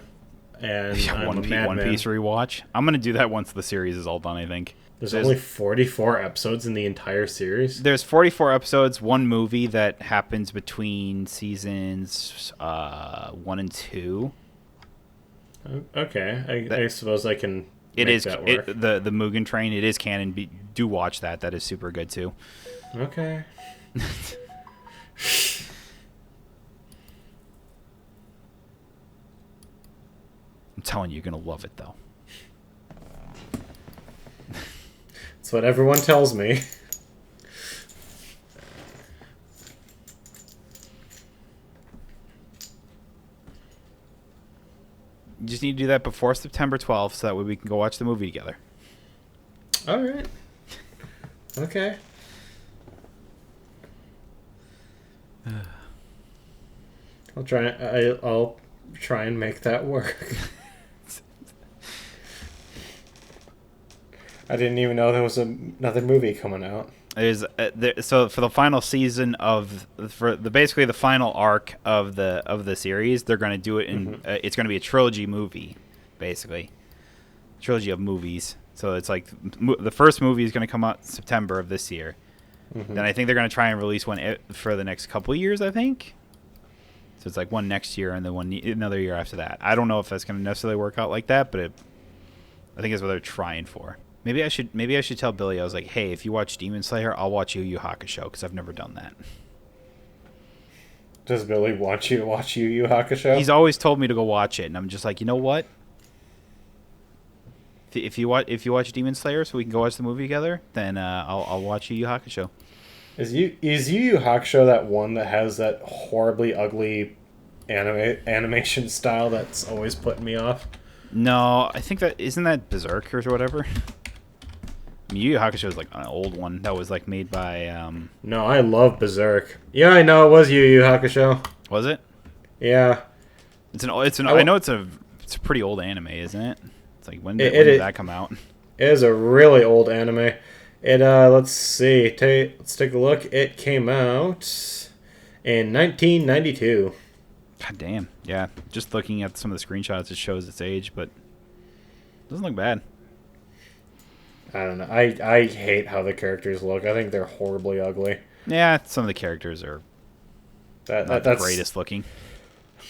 Speaker 2: And
Speaker 1: One Piece rewatch. I'm gonna do that once the series is all done. I think.
Speaker 2: There's only 44 episodes in the entire series?
Speaker 1: There's 44 episodes, one movie that happens between seasons 1 and 2.
Speaker 2: Okay, I suppose I can make that work.
Speaker 1: The Mugen Train, it is canon. Do watch that. That is super good, too.
Speaker 2: Okay.
Speaker 1: I'm telling you, you're going to love it, though.
Speaker 2: That's what everyone tells me.
Speaker 1: You just need to do that before September 12th so that way we can go watch the movie together.
Speaker 2: All right. Okay. I'll try and make that work. I didn't even know there was another movie coming out.
Speaker 1: So for the final season basically the final arc of the series, they're going to do it in it's going to be a trilogy movie, basically, trilogy of movies. So it's like the first movie is going to come out September of this year. Then I think they're going to try and release one for the next couple of years. I think. So it's like one next year and then another year after that. I don't know if that's going to necessarily work out like that, but I think that's what they're trying for. Maybe I should tell Billy. I was like, hey, if you watch Demon Slayer, I'll watch Yu Yu Hakusho because I've never done that.
Speaker 2: Does Billy want you to watch Yu Yu Hakusho?
Speaker 1: He's always told me to go watch it, and I'm just like, you know what? If you watch Demon Slayer, so we can go watch the movie together, then I'll watch Yu Yu Hakusho.
Speaker 2: Is Yu Yu Hakusho that one that has that horribly ugly animation style that's always putting me off?
Speaker 1: No, I think that isn't that Berserk or whatever. I mean, Yu Yu Hakusho is like an old one that was like made by.
Speaker 2: No, I love Berserk. Yeah, I know it was Yu Yu Hakusho.
Speaker 1: Was it?
Speaker 2: Yeah.
Speaker 1: I know it's a pretty old anime, isn't it? It's like when did that come out?
Speaker 2: It is a really old anime. It let's see. Let's take a look. It came out in 1992.
Speaker 1: God damn. Yeah. Just looking at some of the screenshots, it shows its age, but it doesn't look bad.
Speaker 2: I don't know. I hate how the characters look. I think they're horribly ugly.
Speaker 1: Yeah, some of the characters are not the greatest looking.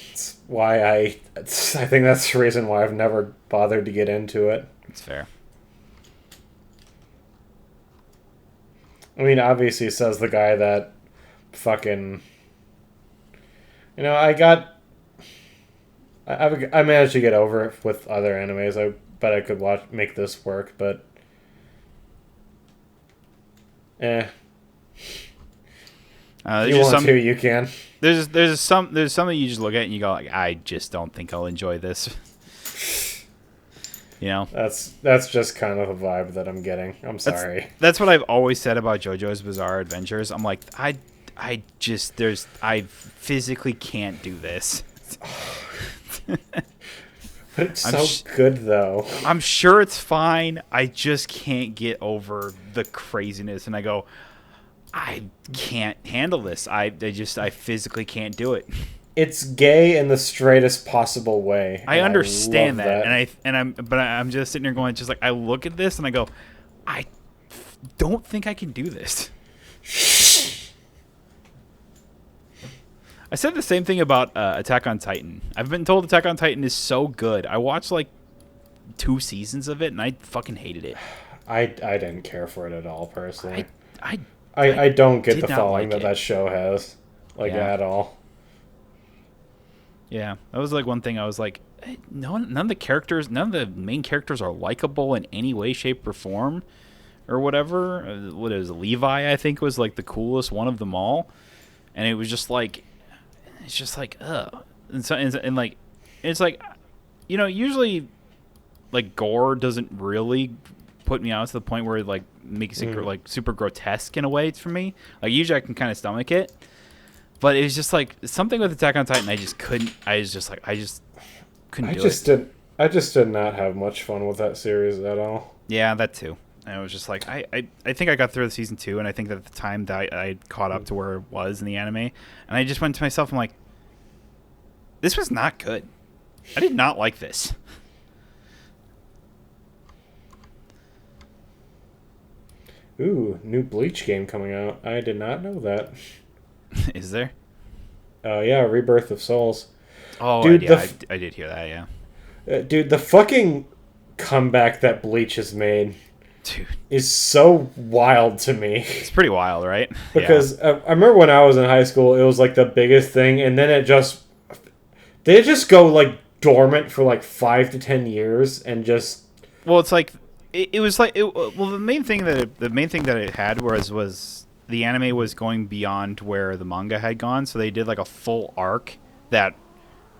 Speaker 2: That's why I think that's the reason why I've never bothered to get into it.
Speaker 1: It's fair.
Speaker 2: I mean, obviously, it says the guy that fucking. You know, I managed to get over it with other animes. I bet I could make this work, but. If you want to, you can.
Speaker 1: There's some that you just look at and you go like, I just don't think I'll enjoy this. You know,
Speaker 2: that's just kind of the vibe that I'm getting. I'm sorry.
Speaker 1: That's what I've always said about JoJo's Bizarre Adventures. I'm like, I physically can't do this.
Speaker 2: But it's so good though.
Speaker 1: I'm sure it's fine. I just can't get over the craziness, and I go, I can't handle this. I physically can't do it.
Speaker 2: It's gay in the straightest possible way.
Speaker 1: I understand that. But I'm just sitting there going, just like, I look at this and I go, I don't think I can do this. I said the same thing about Attack on Titan. I've been told Attack on Titan is so good. I watched like 2 seasons of it and I fucking hated it.
Speaker 2: I didn't care for it at all personally.
Speaker 1: I
Speaker 2: don't get the following that show has, at all.
Speaker 1: Yeah, that was like one thing I was like, none of the main characters are likable in any way, shape, or form, or whatever. What is Levi? I think was like the coolest one of them all, and it was just like, it's just like, ugh, and like, it's like, you know, usually, like gore doesn't really put me out to the point where it like makes it like super grotesque in a way for me. Like usually I can kind of stomach it. But it was just like something with Attack on Titan. I just couldn't do it.
Speaker 2: I just did not have much fun with that series at all.
Speaker 1: Yeah, that too. And it was just like I think I got through the season 2, and I think that at the time that I caught up to where it was in the anime, and I just went to myself, I'm like, this was not good. I did not like this.
Speaker 2: Ooh, new Bleach game coming out. I did not know that.
Speaker 1: Is there?
Speaker 2: Yeah, Rebirth of Souls.
Speaker 1: Oh, dude, yeah, I did hear that, yeah.
Speaker 2: Dude, the fucking comeback that Bleach has made,
Speaker 1: dude,
Speaker 2: is so wild to me.
Speaker 1: It's pretty wild, right?
Speaker 2: Because I remember when I was in high school, it was like the biggest thing, and then they just go like dormant for like 5 to 10 years, and just.
Speaker 1: Well, it's like it was like the main thing that it had was the anime was going beyond where the manga had gone, so they did like a full arc that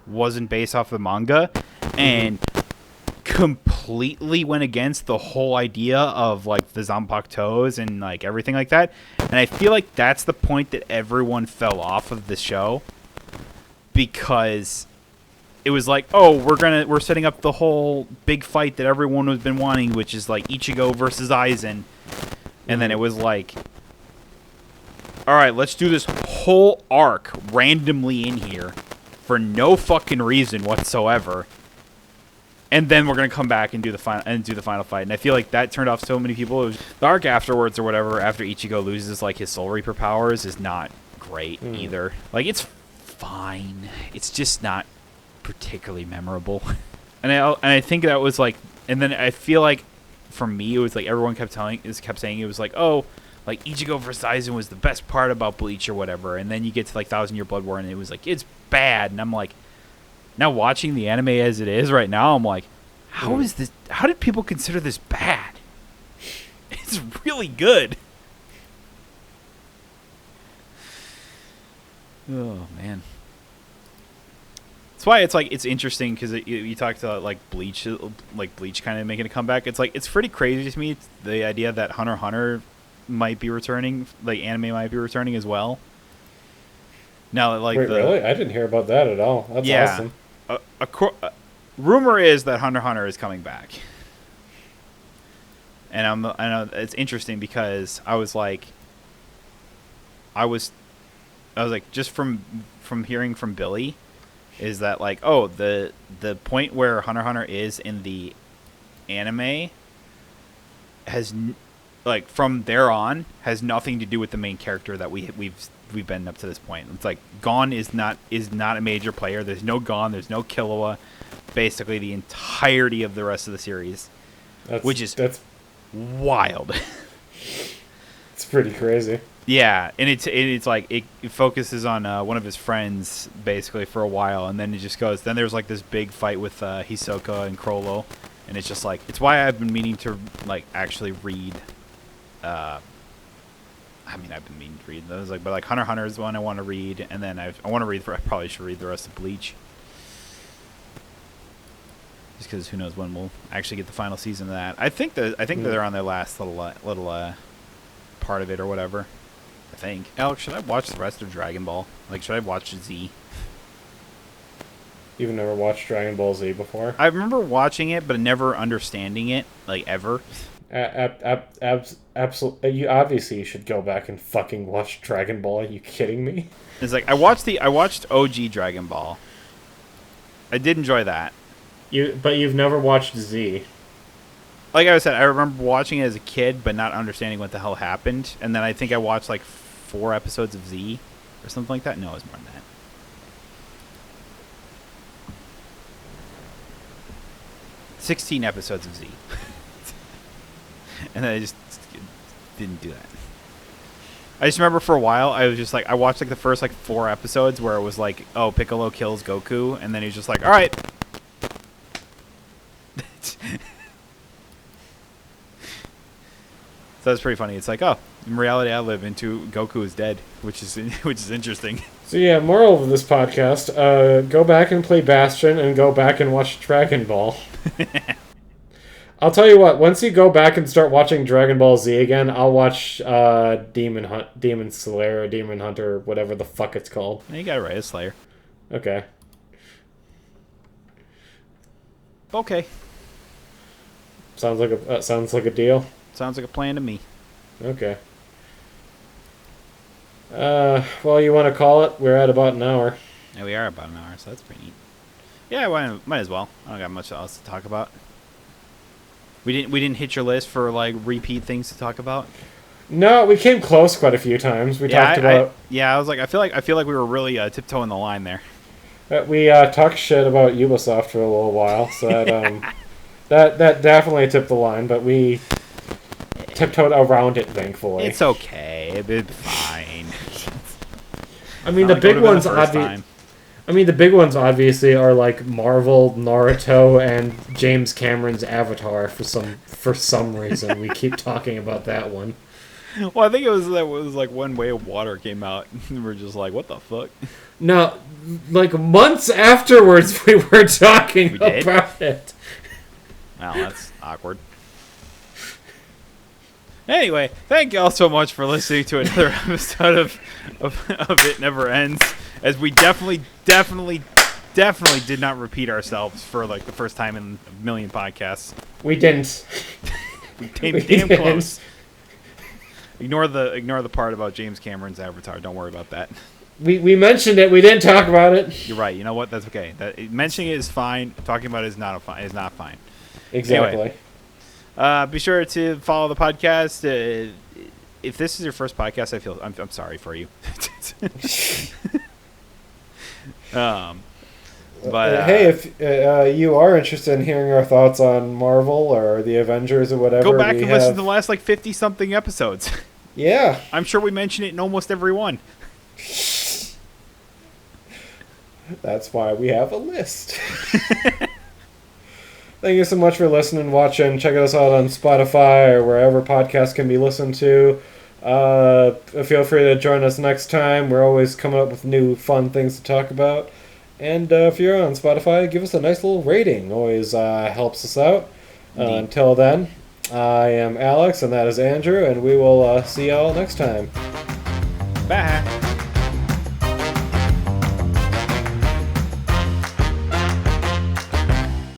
Speaker 1: wasn't based off the manga and completely went against the whole idea of like the Zanpakutos and like everything like that. And I feel like that's the point that everyone fell off of the show, because it was like, oh, we're setting up the whole big fight that everyone has been wanting, which is like Ichigo versus Aizen. And then it was like, all right, let's do this whole arc randomly in here for no fucking reason whatsoever, and then we're gonna come back and do the final fight. And I feel like that turned off so many people. It was, the arc afterwards or whatever, after Ichigo loses like his Soul Reaper powers, is not great either. Like, it's fine. It's just not particularly memorable. And I think that was like, and then I feel like for me it was like everyone kept saying it was like, oh, like Ichigo versus Aizen was the best part about Bleach or whatever, and then you get to like 1,000 Year Blood War and it was like, it's bad. And I'm like, now watching the anime as it is right now, I'm like, how is this? How did people consider this bad? It's really good. Oh man. That's why it's like it's interesting because you talked about like Bleach kind of making a comeback. It's like it's pretty crazy to me the idea that Hunter x Hunter might be returning, like anime might be returning as well. Now that like
Speaker 2: Wait, really? I didn't hear about that at all. That's awesome.
Speaker 1: Rumor is that Hunter x Hunter is coming back, and I know it's interesting because I was like just from hearing from Billy, is that like the point where Hunter x Hunter is in the anime has like from there on has nothing to do with the main character that we've been up to this point. It's like Gon is not a major player. There's no Gon. There's no Killua. Basically, the entirety of the rest of the series, that's wild.
Speaker 2: It's pretty crazy.
Speaker 1: Yeah, and it's like it focuses on one of his friends basically for a while, and then it just goes. Then there's like this big fight with Hisoka and Chrollo, and it's just like it's why I've been meaning to like actually read. I've been meaning to read those, but like Hunter x Hunter is the one I want to read, and then I want to read. I probably should read the rest of Bleach, just because who knows when we'll actually get the final season of that. I think that they're on their last little part of it or whatever. I think. Alex, should I watch the rest of Dragon Ball? Like, should I watch Z?
Speaker 2: You've never watched Dragon Ball Z before?
Speaker 1: I remember watching it, but never understanding it, like, ever.
Speaker 2: Absolutely. You obviously should go back and fucking watch Dragon Ball. Are you kidding me?
Speaker 1: It's like, I watched OG Dragon Ball. I did enjoy that.
Speaker 2: But you've never watched Z.
Speaker 1: Like I said, I remember watching it as a kid, but not understanding what the hell happened. And then I think I watched like 4 episodes of Z or something like that. No, it was more than that. 16 episodes of Z. And then I just didn't do that. I just remember for a while, I was just like, I watched like the first like 4 episodes where it was like, oh, Piccolo kills Goku. And then he's just like, all right. So it's pretty funny. It's like, oh, in reality, I live into Goku is dead, which is interesting.
Speaker 2: So yeah, moral of this podcast: go back and play Bastion, and go back and watch Dragon Ball. I'll tell you what. Once you go back and start watching Dragon Ball Z again, I'll watch Demon Slayer, Demon Hunter, whatever the fuck it's called.
Speaker 1: You got it right, it's Slayer.
Speaker 2: Okay.
Speaker 1: Okay.
Speaker 2: Sounds like a deal.
Speaker 1: Sounds like a plan to me.
Speaker 2: Okay. Well, you want to call it? We're at about an hour.
Speaker 1: Yeah, we are about an hour, so that's pretty neat. Yeah, might as well. I don't got much else to talk about. We didn't hit your list for like repeat things to talk about.
Speaker 2: No, we came close quite a few times. We talked about.
Speaker 1: I was like, I feel like we were really tiptoeing the line there.
Speaker 2: We talked shit about Ubisoft for a little while, so that that definitely tipped the line. But we tiptoed around it, thankfully.
Speaker 1: It's okay. It's fine.
Speaker 2: I mean, the big ones the big ones obviously are like Marvel, Naruto, and James Cameron's Avatar. For some reason, we keep talking about that one.
Speaker 1: Well, I think it was like when Way of Water came out, and we're just like, what the fuck?
Speaker 2: No, like months afterwards, we were talking about it.
Speaker 1: Well, that's awkward. Anyway, thank you all so much for listening to another episode of It Never Ends. As we definitely did not repeat ourselves for like the first time in a million podcasts.
Speaker 2: We didn't.
Speaker 1: We came damn close. Ignore the part about James Cameron's Avatar. Don't worry about that.
Speaker 2: We mentioned it. We didn't talk about it.
Speaker 1: You're right. You know what? That's okay. Mentioning it is fine. Talking about it is not fine.
Speaker 2: Exactly.
Speaker 1: Anyway, be sure to follow the podcast. If this is your first podcast, I'm sorry for you.
Speaker 2: But hey, if you are interested in hearing our thoughts on Marvel or the Avengers or whatever,
Speaker 1: go back and listen to the last like 50-something episodes.
Speaker 2: Yeah,
Speaker 1: I'm sure we mention it in almost every one.
Speaker 2: That's why we have a list. Thank you so much for listening and watching. Check us out on Spotify or wherever podcasts can be listened to. Feel free to join us next time. We're always coming up with new fun things to talk about. And if you're on Spotify, give us a nice little rating. Always helps us out. Until then, I am Alex, and that is Andrew, and we will see y'all next time.
Speaker 1: Bye.